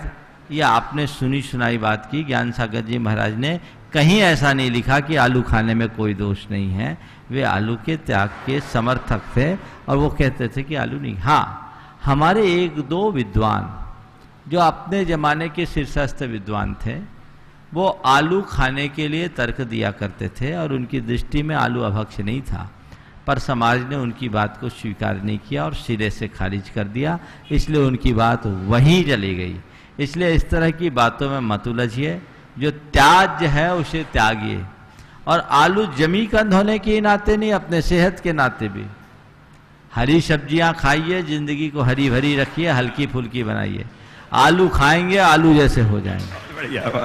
ये आपने सुनी सुनाई बात की। ज्ञान सागर जी महाराज ने कहीं ऐसा नहीं लिखा कि आलू खाने में कोई दोष नहीं है। वे आलू के त्याग के समर्थक थे और वो कहते थे कि आलू नहीं। हाँ, हमारे एक दो विद्वान जो अपने ज़माने के शीर्षस्थ विद्वान थे, वो आलू खाने के लिए तर्क दिया करते थे और उनकी दृष्टि में आलू अभक्ष्य नहीं था, पर समाज ने उनकी बात को स्वीकार नहीं किया और सिरे से खारिज कर दिया, इसलिए उनकी बात वहीं चली गई। इसलिए इस तरह की बातों में मत उलझिए, जो त्याज्य है उसे त्यागिए। और आलू जमीकंद होने के नाते नहीं, अपने सेहत के नाते भी हरी सब्जियां खाइए, जिंदगी को हरी भरी रखिए, हल्की फुल्की बनाइए। आलू खाएंगे आलू जैसे हो जाएंगे,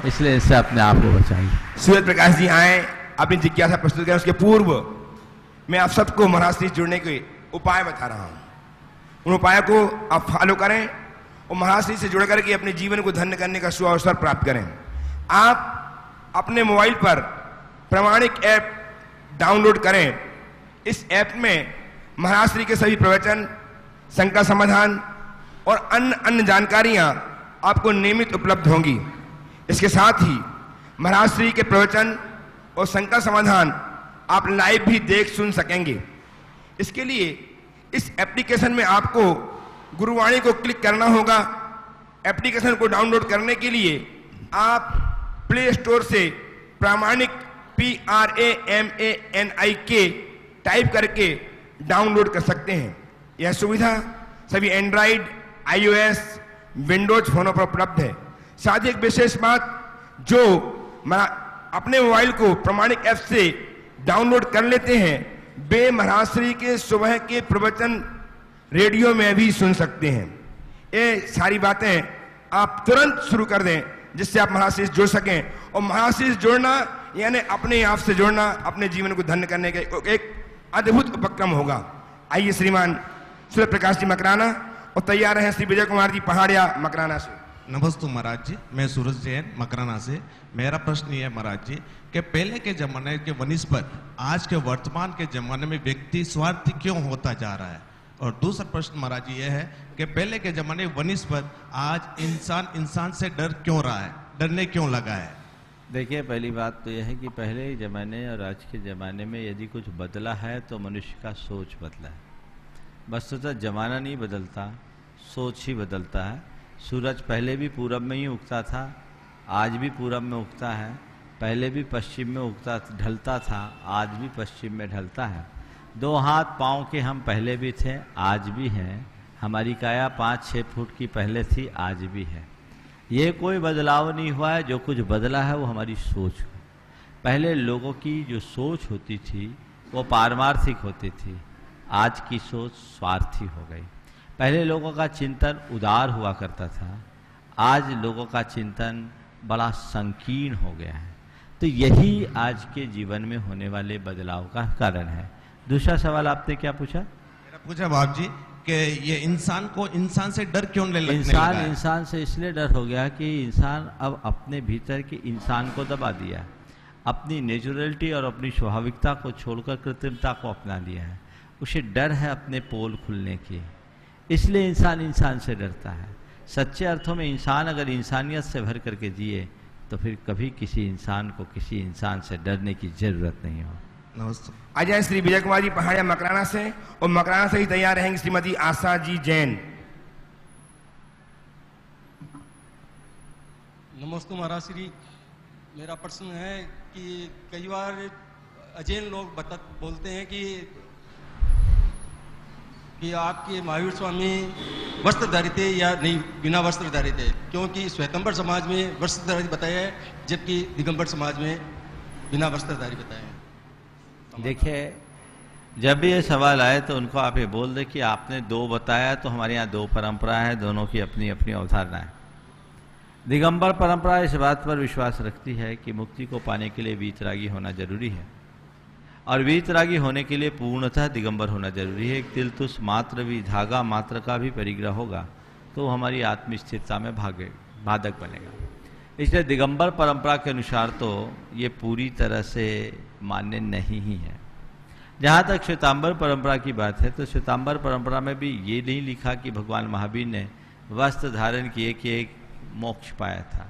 इसलिए इससे अपने आप को बचाइए। सूर्य प्रकाश जी आए, अपनी जिज्ञासा प्रस्तुत करें। उसके पूर्व मैं आप सबको महाराज से जुड़ने के उपाय बता रहा हूं। उन उपायों को आप फॉलो करें और महाराज से जुड़ करके अपने जीवन को धन्य करने का सुअवसर प्राप्त करें। आप अपने मोबाइल पर प्रामाणिक ऐप डाउनलोड करें। इस ऐप में महाराज श्री के सभी प्रवचन, शंका समाधान और अन्य जानकारियां आपको नियमित उपलब्ध होंगी। इसके साथ ही महाराज श्री के प्रवचन और शंका समाधान आप लाइव भी देख सुन सकेंगे। इसके लिए इस एप्लीकेशन में आपको गुरुवाणी को क्लिक करना होगा। एप्लीकेशन को डाउनलोड करने के लिए आप प्ले स्टोर से प्रामाणिक PRAMANIK टाइप करके डाउनलोड कर सकते हैं। यह सुविधा सभी एंड्रॉइड, iOS, विंडोज फोनों पर उपलब्ध है। साथ ही एक विशेष बात, जो अपने मोबाइल को प्रामाणिक ऐप से डाउनलोड कर लेते हैं, वे महाराज श्री के सुबह के प्रवचन रेडियो में भी सुन सकते हैं। ये सारी बातें आप तुरंत शुरू कर दें, जिससे आप महाराज से जुड़ सकें। और महाराज से जुड़ना यानी अपने आप से जुड़ना, अपने जीवन को धन्य करने का एक अद्भुत उपक्रम होगा। आइए श्रीमान सूर्य प्रकाश जी मकराना, और तैयार हैं श्री विजय कुमार जी पहाड़िया मकराना से। नमस्ते महाराज जी, मैं सूरज जैन मकराना से। मेरा प्रश्न ये है महाराज जी कि पहले के जमाने के वनिस्पत आज के वर्तमान के जमाने में व्यक्ति स्वार्थी क्यों होता जा रहा है? और दूसरा प्रश्न महाराज जी ये है कि पहले के जमाने वनिस्पत आज इंसान से डर क्यों रहा है, डरने क्यों लगा है? देखिए, पहली बात तो यह है कि पहले ज़माने और आज के ज़माने में यदि कुछ बदला है तो मनुष्य का सोच बदला है। वस्तुतः ज़माना नहीं बदलता, सोच ही बदलता है। सूरज पहले भी पूरब में ही उगता था, आज भी पूरब में उगता है। पहले भी पश्चिम में उगता ढलता था, आज भी पश्चिम में ढलता है। 2 हाथ पाँव के हम पहले भी थे, आज भी हैं। हमारी काया 5-6 फुट की पहले थी, आज भी है। ये कोई बदलाव नहीं हुआ है। जो कुछ बदला है वो हमारी सोच है। पहले लोगों की जो सोच होती थी वो पारमार्थिक होती थी, आज की सोच स्वार्थी हो गई। पहले लोगों का चिंतन उदार हुआ करता था, आज लोगों का चिंतन बड़ा संकीर्ण हो गया है। तो यही आज के जीवन में होने वाले बदलाव का कारण है। दूसरा सवाल आपने क्या पूछा? मेरा पूछा बाप जी कि ये इंसान को इंसान से डर क्यों लगने लगा है? इंसान से इसलिए डर हो गया कि इंसान अब अपने भीतर के इंसान को दबा दिया, अपनी नेचुरलिटी और अपनी स्वाभाविकता को छोड़कर कृत्रिमता को अपना लिया है। उसे डर है अपने पोल खुलने की, इसलिए इंसान से डरता है। सच्चे अर्थों में इंसान अगर इंसानियत से भर करके जिए तो फिर कभी किसी इंसान को किसी इंसान से डरने की जरूरत नहीं हो। नमस्ते। आ जाए श्री विजय कुमार जी पहाड़िया मकराना से, और मकराना से ही तैयार रहेंगे श्रीमती आशा जी जैन। नमस्ते महाराज श्री, मेरा प्रश्न है कि कई बार अजैन लोग बोलते हैं कि आपके महावीर स्वामी वस्त्रधारी थे या नहीं बिना वस्त्रधारी थे, क्योंकि श्वेतंबर समाज में वस्त्रधारी बताया है जबकि दिगंबर समाज में बिना वस्त्रधारी बताया है। देखिए, जब भी ये सवाल आए तो उनको आप ये बोल दें कि आपने दो बताया, तो हमारे यहाँ दो परंपराएं हैं, दोनों की अपनी अपनी अवधारणा है। दिगंबर परंपरा इस बात पर विश्वास रखती है कि मुक्ति को पाने के लिए वीतरागी होना जरूरी है, और वीतरागी होने के लिए पूर्णतः दिगंबर होना जरूरी है। एक तिलतुष मात्र भी, धागा मात्र का भी परिग्रह होगा तो हमारी आत्मस्थिरता में बाधक बनेगा। इसलिए दिगंबर परंपरा के अनुसार तो ये पूरी तरह से मान्य नहीं ही है। जहाँ तक श्वेतांबर परंपरा की बात है तो श्वेतांबर परंपरा में भी ये नहीं लिखा कि भगवान महावीर ने वस्त्र धारण किए कि एक मोक्ष पाया था।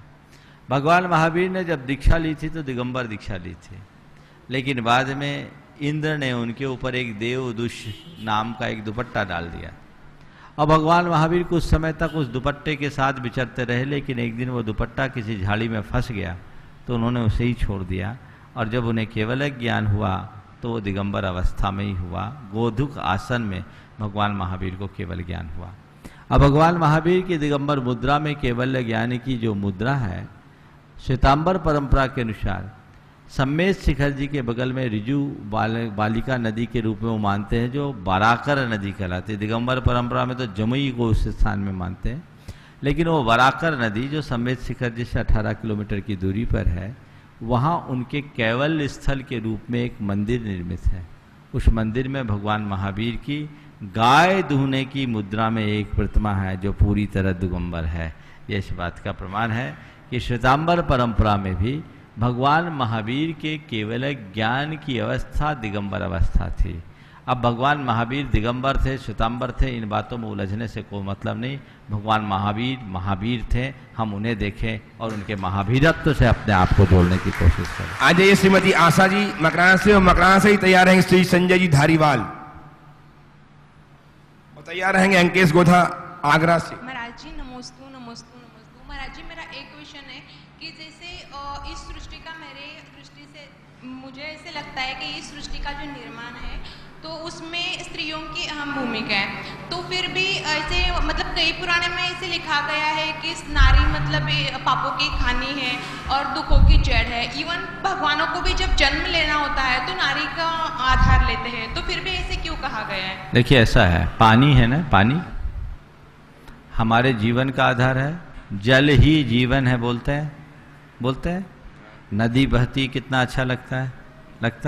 भगवान महावीर ने जब दीक्षा ली थी तो दिगंबर दीक्षा ली थी, लेकिन बाद में इंद्र ने उनके ऊपर एक देवदुष नाम का एक दुपट्टा डाल दिया, और भगवान महावीर कुछ समय तक उस दुपट्टे के साथ विचरते रहे, लेकिन एक दिन वो दुपट्टा किसी झाड़ी में फंस गया तो उन्होंने उसे ही छोड़ दिया, और जब उन्हें केवल ज्ञान हुआ तो वो दिगंबर अवस्था में ही हुआ। गोधुक आसन में भगवान महावीर को केवल ज्ञान हुआ। अब भगवान महावीर की दिगंबर मुद्रा में केवल ज्ञान की जो मुद्रा है, श्वेतांबर परंपरा के अनुसार सम्मेद शिखर जी के बगल में रिजु बालिका नदी के रूप में वो मानते हैं, जो बराकर नदी कहलाती है। दिगंबर परंपरा में तो जमुई को उस स्थान में मानते हैं, लेकिन वो बराकर नदी जो सम्मेद शिखर जी से 18 किलोमीटर की दूरी पर है, वहाँ उनके कैवल्य स्थल के रूप में एक मंदिर निर्मित है। उस मंदिर में भगवान महावीर की गाय दूहने की मुद्रा में एक प्रतिमा है जो पूरी तरह दिगंबर है। ये इस बात का प्रमाण है कि श्वेतांबर परंपरा में भी भगवान महावीर के केवल ज्ञान की अवस्था दिगंबर अवस्था थी। अब भगवान महावीर दिगंबर थे, श्वेतांबर थे, इन बातों में उलझने से कोई मतलब नहीं। भगवान महावीर थे, हम उन्हें देखें और उनके महावीरत्व से अपने आप को जोड़ने की कोशिश करें। आ जाइए श्रीमती आशा जी मकराना से, और मकराना से ही तैयार रहेंगे श्री संजय जी धारीवाल, और तैयार रहेंगे अंकेश गोधा आगरा से। महाराज जी नमोस्तु नमोस्तु नमोस्तु। महाराज जी मेरा एक क्वेश्चन है कि जैसे इस सृष्टि का मेरे दृष्टि से मुझे ऐसे लगता है कि इस सृष्टि का जो निर्माण है तो उसमें स्त्रियों की अहम भूमिका है, तो फिर भी ऐसे मतलब कई पुराणे में ऐसे लिखा गया है कि नारी मतलब पापों की खानी है और दुखों की जड़ है। इवन भगवानों को भी जब जन्म लेना होता है तो नारी का आधार लेते हैं, तो फिर भी ऐसे क्यों कहा गया है? देखिए, ऐसा है, पानी है ना, पानी हमारे जीवन का आधार है, जल ही जीवन है बोलते हैं। नदी बहती कितना अच्छा लगता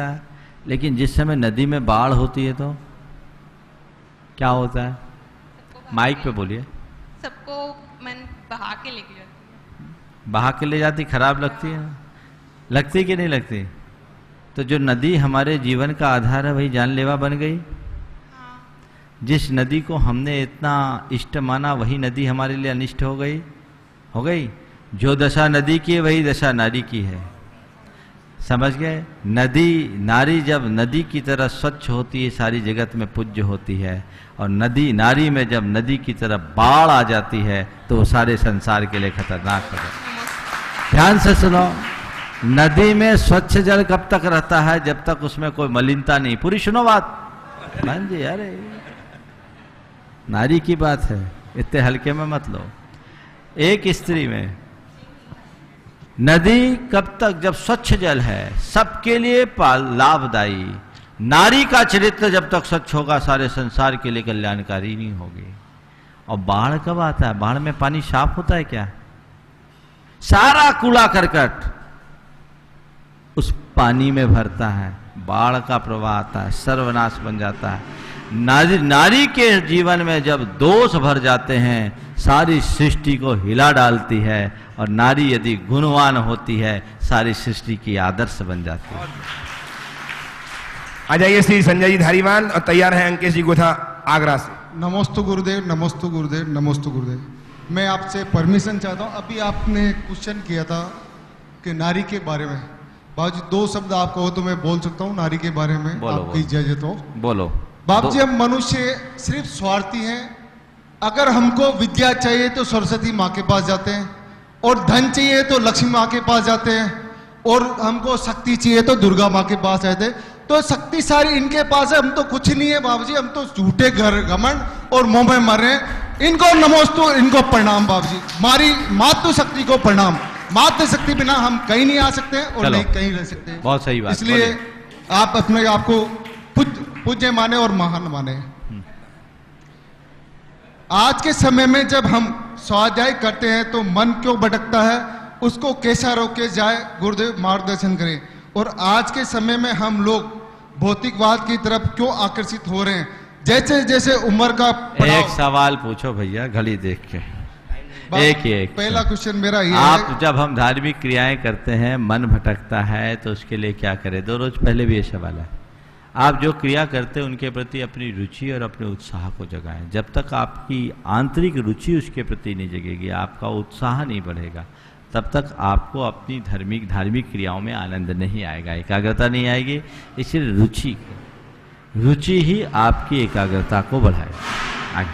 है, लेकिन जिस समय नदी में बाढ़ होती है तो क्या होता है? माइक पे बोलिए। सबको मन बहा के लेके जाती, बहा के ले जाती, खराब लगती है, लगती कि नहीं लगती? तो जो नदी हमारे जीवन का आधार है वही जानलेवा बन गई। जिस नदी को हमने इतना इष्ट माना वही नदी हमारे लिए अनिष्ट हो गई। जो दशा नदी की है वही दशा नारी की है, समझ गए? नारी जब नदी की तरह स्वच्छ होती है सारी जगत में पूज्य होती है, और नारी में जब नदी की तरह बाढ़ आ जाती है तो वो सारे संसार के लिए खतरनाक हो जाती है। ध्यान से सुनो, नदी में स्वच्छ जल कब तक रहता है? जब तक उसमें कोई मलिनता नहीं। पूरी सुनो बात मान जी, अरे नारी की बात है, इतने हल्के में मत लो। एक स्त्री में नदी कब तक, जब स्वच्छ जल है सबके लिए लाभदायी, नारी का चरित्र जब तक स्वच्छ होगा सारे संसार के लिए कल्याणकारी नहीं होगी। और बाढ़ कब आता है? बाढ़ में पानी साफ होता है क्या? सारा कूड़ा करकट उस पानी में भरता है, बाढ़ का प्रवाह आता है, सर्वनाश बन जाता है। नारी के जीवन में जब दोष भर जाते हैं, सारी सृष्टि को हिला डालती है, और नारी यदि गुणवान होती है, सारी सृष्टि की आदर्श बन जाती है। आ जाइए श्री संजय जी धारीवाल, और तैयार है अंकेश जी गोथा आगरा से। नमोस्तु गुरुदेव, नमोस्तु गुरुदेव, नमोस्तु गुरुदेव। मैं आपसे परमिशन चाहता हूँ। अभी आपने क्वेश्चन किया था कि नारी के बारे में, बाबूजी 2 शब्द आप कहो तो मैं बोल सकता हूँ नारी के बारे में, आपकी इजाजत हो। बोलो। बाबूजी, हम मनुष्य सिर्फ स्वार्थी हैं। अगर हमको विद्या चाहिए तो सरस्वती माँ के पास जाते हैं, और धन चाहिए तो लक्ष्मी माँ के पास जाते हैं, और हमको शक्ति चाहिए तो दुर्गा माँ के पास जाते हैं। तो शक्ति सारी इनके पास है, हम तो कुछ नहीं है बाबूजी, हम तो झूठे घमंड और मोह में मर रहे हैं। इनको नमोस्तु, इनको प्रणाम बाबूजी। मारी मातृ शक्ति को प्रणाम। मातृ शक्ति बिना हम कहीं नहीं आ सकते और नहीं कहीं रह सकते। बहुत सही बात। इसलिए आप अपने आप को पूज्य माने और महान माने। आज के समय में जब हम स्वाध्याय करते हैं तो मन क्यों भटकता है, उसको कैसा रोके जाए, गुरुदेव मार्गदर्शन करें। और आज के समय में हम लोग भौतिकवाद की तरफ क्यों आकर्षित हो रहे हैं, जैसे जैसे उम्र का एक सवाल पूछो भैया, घड़ी देख के। एक पहला क्वेश्चन मेरा ये आप है, जब हम धार्मिक क्रियाएं करते हैं, मन भटकता है, तो उसके लिए क्या करें? 2 रोज पहले भी ये सवाल है। आप जो क्रिया करते हैं उनके प्रति अपनी रुचि और अपने उत्साह को जगाएं। जब तक आपकी आंतरिक रुचि उसके प्रति नहीं जगेगी, आपका उत्साह नहीं बढ़ेगा, तब तक आपको अपनी धार्मिक क्रियाओं में आनंद नहीं आएगा, एकाग्रता नहीं आएगी। इसलिए रुचि ही आपकी एकाग्रता को बढ़ाएगा।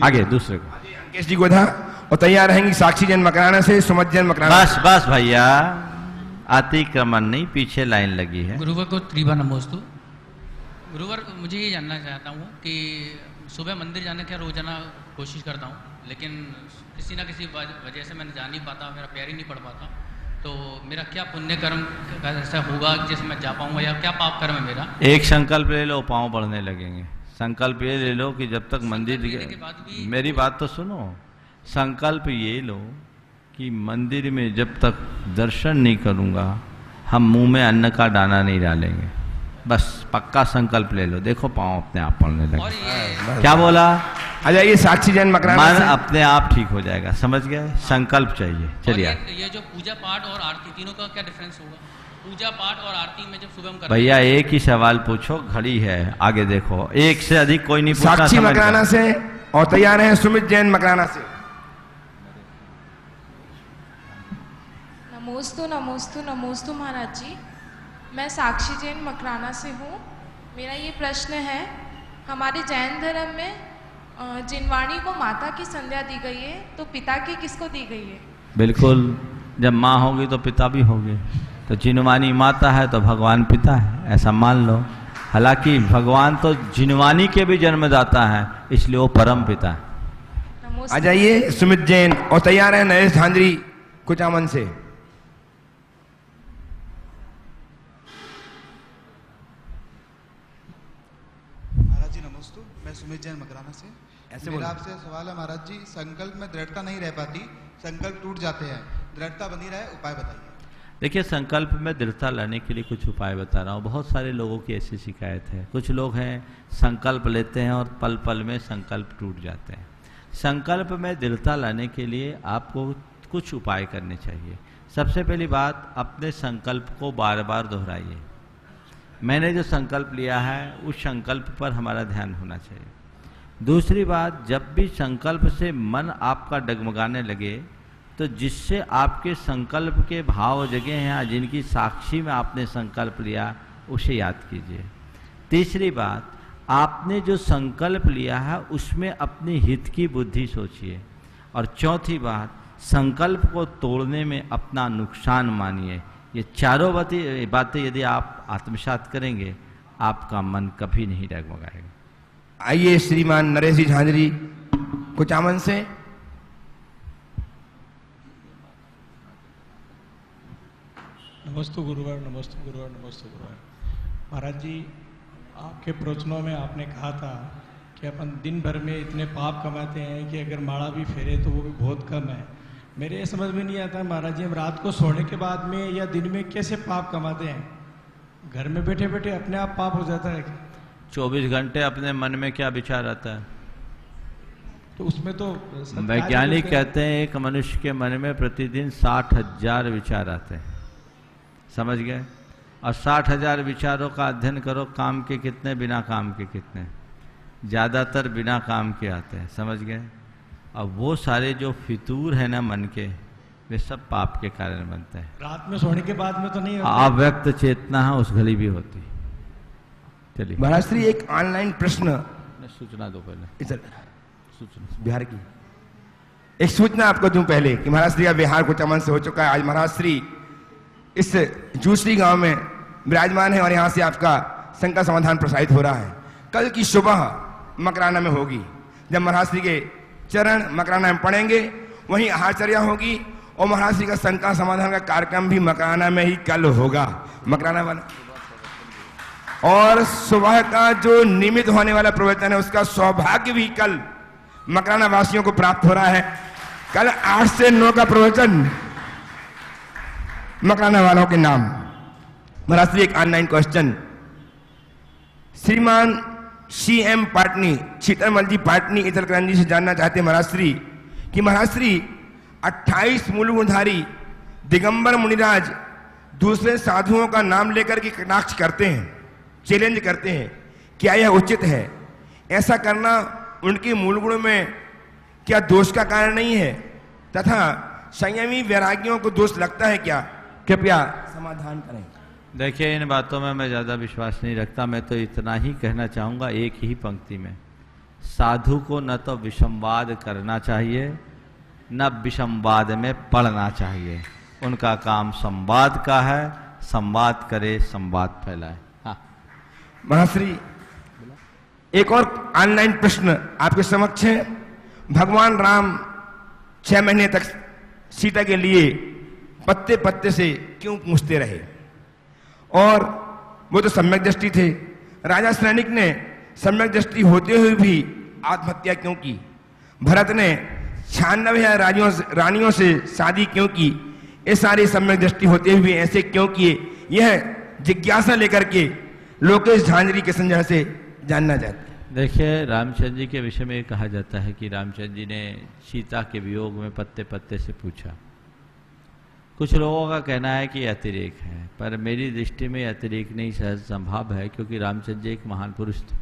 आगे दूसरे को। अंकेश जी गोधा, और तैयार रहेंगी साक्षी जैन मकराना से, सुमत जैन मकराना। बस भैया, अतिक्रमण नहीं, पीछे लाइन लगी है। गुरुवर को त्रिभा नमोस्तु। गुरुवर, मुझे ये जानना चाहता हूँ कि सुबह मंदिर जाने का रोजाना कोशिश करता हूँ, लेकिन किसी ना किसी वजह से मैं जा नहीं पाता, मेरा पैर ही नहीं पड़ पाता। तो मेरा क्या पुण्य कर्म ऐसा होगा जिसमें मैं जा पाऊंगा, या क्या पाप कर्म है मेरा? एक संकल्प ले लो, पाँव बढ़ने लगेंगे। संकल्प ये ले लो कि जब तक मंदिर, मेरी बात तो सुनो, संकल्प ये लो कि मंदिर में जब तक दर्शन नहीं करूंगा, हम मुंह में अन्न का दाना नहीं डालेंगे। बस पक्का संकल्प ले लो, देखो पाँव अपने आप पड़ने लगे। क्या बोला? आ जाइए साक्षी जैन मकराना मन से। अपने आप ठीक हो जाएगा, समझ गए? संकल्प चाहिए। चलिए। ये जो पूजा पाठ और आरती, तीनों का क्या डिफरेंस होगा? पूजा पाठ और आरती में जब सुबह हम करते हैं। भैया एक ही सवाल पूछो, घड़ी है, आगे देखो। एक से अधिक कोई नहीं पूछा। साक्षी मकराना से, और तैयार हैं सुमित जैन मकराना से। नमोस्तु नमोस्तु नमोस्तु महाराज जी, मैं साक्षी जैन मकराना से हूँ। मेरा ये प्रश्न है, हमारे जैन धर्म में जिनवाणी को माता की संज्ञा दी गई है, तो पिता की किसको दी गई है? बिल्कुल, जब माँ होगी तो पिता भी होंगे। तो जिनवानी माता है तो भगवान पिता है, ऐसा मान लो। हालांकि भगवान तो जिनवानी के भी जन्मदाता है, इसलिए वो परम पिता है। आ जाइए सुमित जैन, और तैयार है नरेश झांझरी कुचामन से। महाराज जी नमस्ते, मैं सुमित जैन मकराना से। ऐसे मेरा बोलो। आपसे सवाल है महाराज जी, संकल्प में दृढ़ता नहीं रह पाती, संकल्प टूट जाते हैं, दृढ़ता बनी रहे, उपाय बताइए। देखिए, संकल्प में दृढ़ता लाने के लिए कुछ उपाय बता रहा हूँ। बहुत सारे लोगों की ऐसी शिकायत है। कुछ लोग हैं संकल्प लेते हैं और पल पल में संकल्प टूट जाते हैं। संकल्प में दृढ़ता लाने के लिए आपको कुछ उपाय करने चाहिए। सबसे पहली बात, अपने संकल्प को बार बार दोहराइए। मैंने जो संकल्प लिया है उस संकल्प पर हमारा ध्यान होना चाहिए। दूसरी बात, जब भी संकल्प से मन आपका डगमगाने लगे तो जिससे आपके संकल्प के भाव जगे हैं, जिनकी साक्षी में आपने संकल्प लिया, उसे याद कीजिए। तीसरी बात, आपने जो संकल्प लिया है उसमें अपनी हित की बुद्धि सोचिए। और चौथी बात, संकल्प को तोड़ने में अपना नुकसान मानिए। ये चारों बातें यदि आप आत्मसात करेंगे, आपका मन कभी नहीं डगमगाएगा। आइए श्रीमान नरेश जी झांझरी कुचामन से। नमस्ते गुरुवार, नमस्ते गुरुवार, नमस्ते गुरुवार। महाराज जी, आपके प्रवचनों में आपने कहा था कि अपन दिन भर में इतने पाप कमाते हैं कि अगर माड़ा भी फेरे तो वो भी बहुत कम है। मेरे ये समझ में नहीं आता महाराज जी, हम रात को सोने के बाद में या दिन में कैसे पाप कमाते हैं? घर में बैठे बैठे अपने आप पाप हो जाता है क्या? 24 घंटे अपने मन में क्या विचार आता है? तो उसमें तो वैज्ञानिक कहते हैं एक मनुष्य के मन में प्रतिदिन 60,000 विचार आते हैं, समझ गए? और 60,000 विचारों का अध्ययन करो, काम के कितने, बिना काम के कितने? ज़्यादातर बिना काम के आते हैं, समझ गए? अब वो सारे जो फितूर है ना मन के, वे सब पाप के कारण बनते हैं। रात में सोने के बाद में तो नहीं होता? अव्यक्त चेतना है उस घड़ी भी होती। चलिए महाराज श्री, एक ऑनलाइन प्रश्न, सूचना दो पहले। सूचना बिहार की एक सूचना आपको दूं पहले कि महाराज श्री का बिहार कुछ अमन से हो चुका है। आज महाराज श्री इस जूसरी गांव में विराजमान है और यहां से आपका शंका समाधान प्रसारित हो रहा है। कल की सुबह मकराना में होगी, जब महाराज श्री के चरण मकराना में पड़ेंगे, वहीं आहारचर्या होगी और महाराज श्री का शंका समाधान का कार्यक्रम भी मकराना में ही कल होगा, मकराना वाला। और सुबह का जो नियमित होने वाला प्रवचन है उसका सौभाग्य भी कल मकराना वासियों को प्राप्त हो रहा है। कल 8 से 9 का प्रवचन मकराना वालों के नाम। महाराज श्री, एक ऑनलाइन क्वेश्चन, श्रीमान CM पाटनी, शीतलमल जी पाटनी इतलकरंजी से जानना चाहते हैं महाराज श्री कि महाराज श्री 28 मूलगुणधारी दिगंबर मुनिराज दूसरे साधुओं का नाम लेकर के कटाक्ष करते हैं, चैलेंज करते हैं, क्या यह उचित है? ऐसा करना उनके मूल गुणों में क्या दोष का कारण नहीं है? तथा संयमी वैरागियों को दोष लगता है क्या? कृपया समाधान करें। देखिए, इन बातों में मैं ज़्यादा विश्वास नहीं रखता। मैं तो इतना ही कहना चाहूँगा एक ही पंक्ति में, साधु को न तो विषमवाद करना चाहिए न विषमवाद में पढ़ना चाहिए। उनका काम संवाद का है, संवाद करे, संवाद फैलाए। हाँ महाश्री, एक और ऑनलाइन प्रश्न आपके समक्ष है। भगवान राम 6 महीने तक सीता के लिए पत्ते पत्ते से क्यों पूछते रहे? और वो तो सम्यक दृष्टि थे। राजा सैनिक ने सम्यक दृष्टि होते हुए भी आत्महत्या क्यों की? भरत ने 96 रानियों से शादी क्यों की? ये सारी सम्यक दृष्टि होते हुए ऐसे क्यों किए? यह जिज्ञासा लेकर के लोकेश झांझरी के संजय से जानना चाहते हैं। देखिए, रामचंद्र जी के विषय में कहा जाता है कि रामचंद्र जी ने सीता के वियोग में पत्ते पत्ते से पूछा। कुछ लोगों का कहना है कि अतिरेक है, पर मेरी दृष्टि में अतिरेक नहीं, सहज संभव है, क्योंकि रामचंद्र जी एक महान पुरुष थे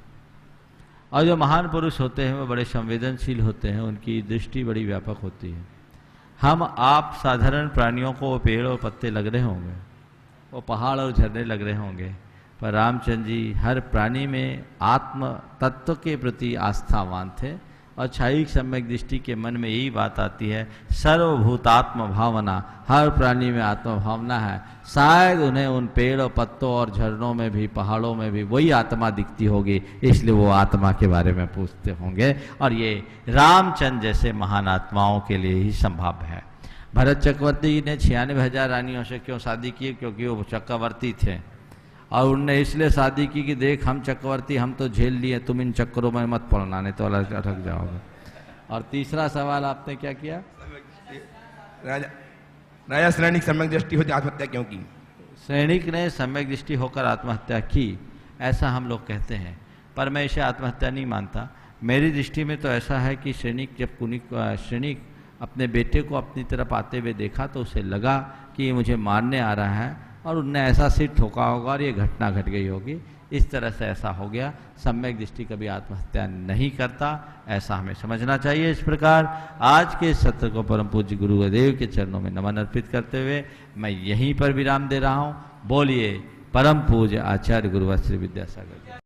और जो महान पुरुष होते हैं वो बड़े संवेदनशील होते हैं, उनकी दृष्टि बड़ी व्यापक होती है। हम आप साधारण प्राणियों को वो पेड़ और पत्ते लग रहे होंगे, वो पहाड़ और झरने लग रहे होंगे, पर रामचंद्र जी हर प्राणी में आत्म तत्व के प्रति आस्थावान थे और छायिक सम्यक दृष्टि के मन में यही बात आती है, सर्वभूतात्म भावना, हर प्राणी में आत्म भावना है। शायद उन्हें उन पेड़ और पत्तों और झरनों में भी, पहाड़ों में भी वही आत्मा दिखती होगी, इसलिए वो आत्मा के बारे में पूछते होंगे। और ये रामचंद्र जैसे महान आत्माओं के लिए ही संभव है। भरत चक्रवर्ती ने 96,000 रानियों से क्यों शादी की? क्योंकि वो चक्रवर्ती थे और उनने इसलिए शादी की कि देख, हम चक्रवर्ती, हम तो झेल लिए, तुम इन चक्करों में मत पड़ना, नहीं तो अटक जाओगे। और तीसरा सवाल आपने क्या किया? राजा सैनिक सम्यक दृष्टि होकर आत्महत्या क्यों की? सैनिक ने सम्यक दृष्टि होकर आत्महत्या की, ऐसा हम लोग कहते हैं, पर मैं इसे आत्महत्या नहीं मानता। मेरी दृष्टि में तो ऐसा है कि सैनिक अपने बेटे को अपनी तरफ आते हुए देखा तो उसे लगा कि ये मुझे मारने आ रहा है और उनने ऐसा सिर ठोका होगा और ये घटना घट गई होगी, इस तरह से ऐसा हो गया। सम्यक दृष्टि कभी आत्महत्या नहीं करता, ऐसा हमें समझना चाहिए। इस प्रकार आज के सत्र को परम पूज्य गुरुदेव के चरणों में नमन अर्पित करते हुए मैं यहीं पर विराम दे रहा हूँ। बोलिए परम पूज्य आचार्य गुरुवर श्री विद्यासागर।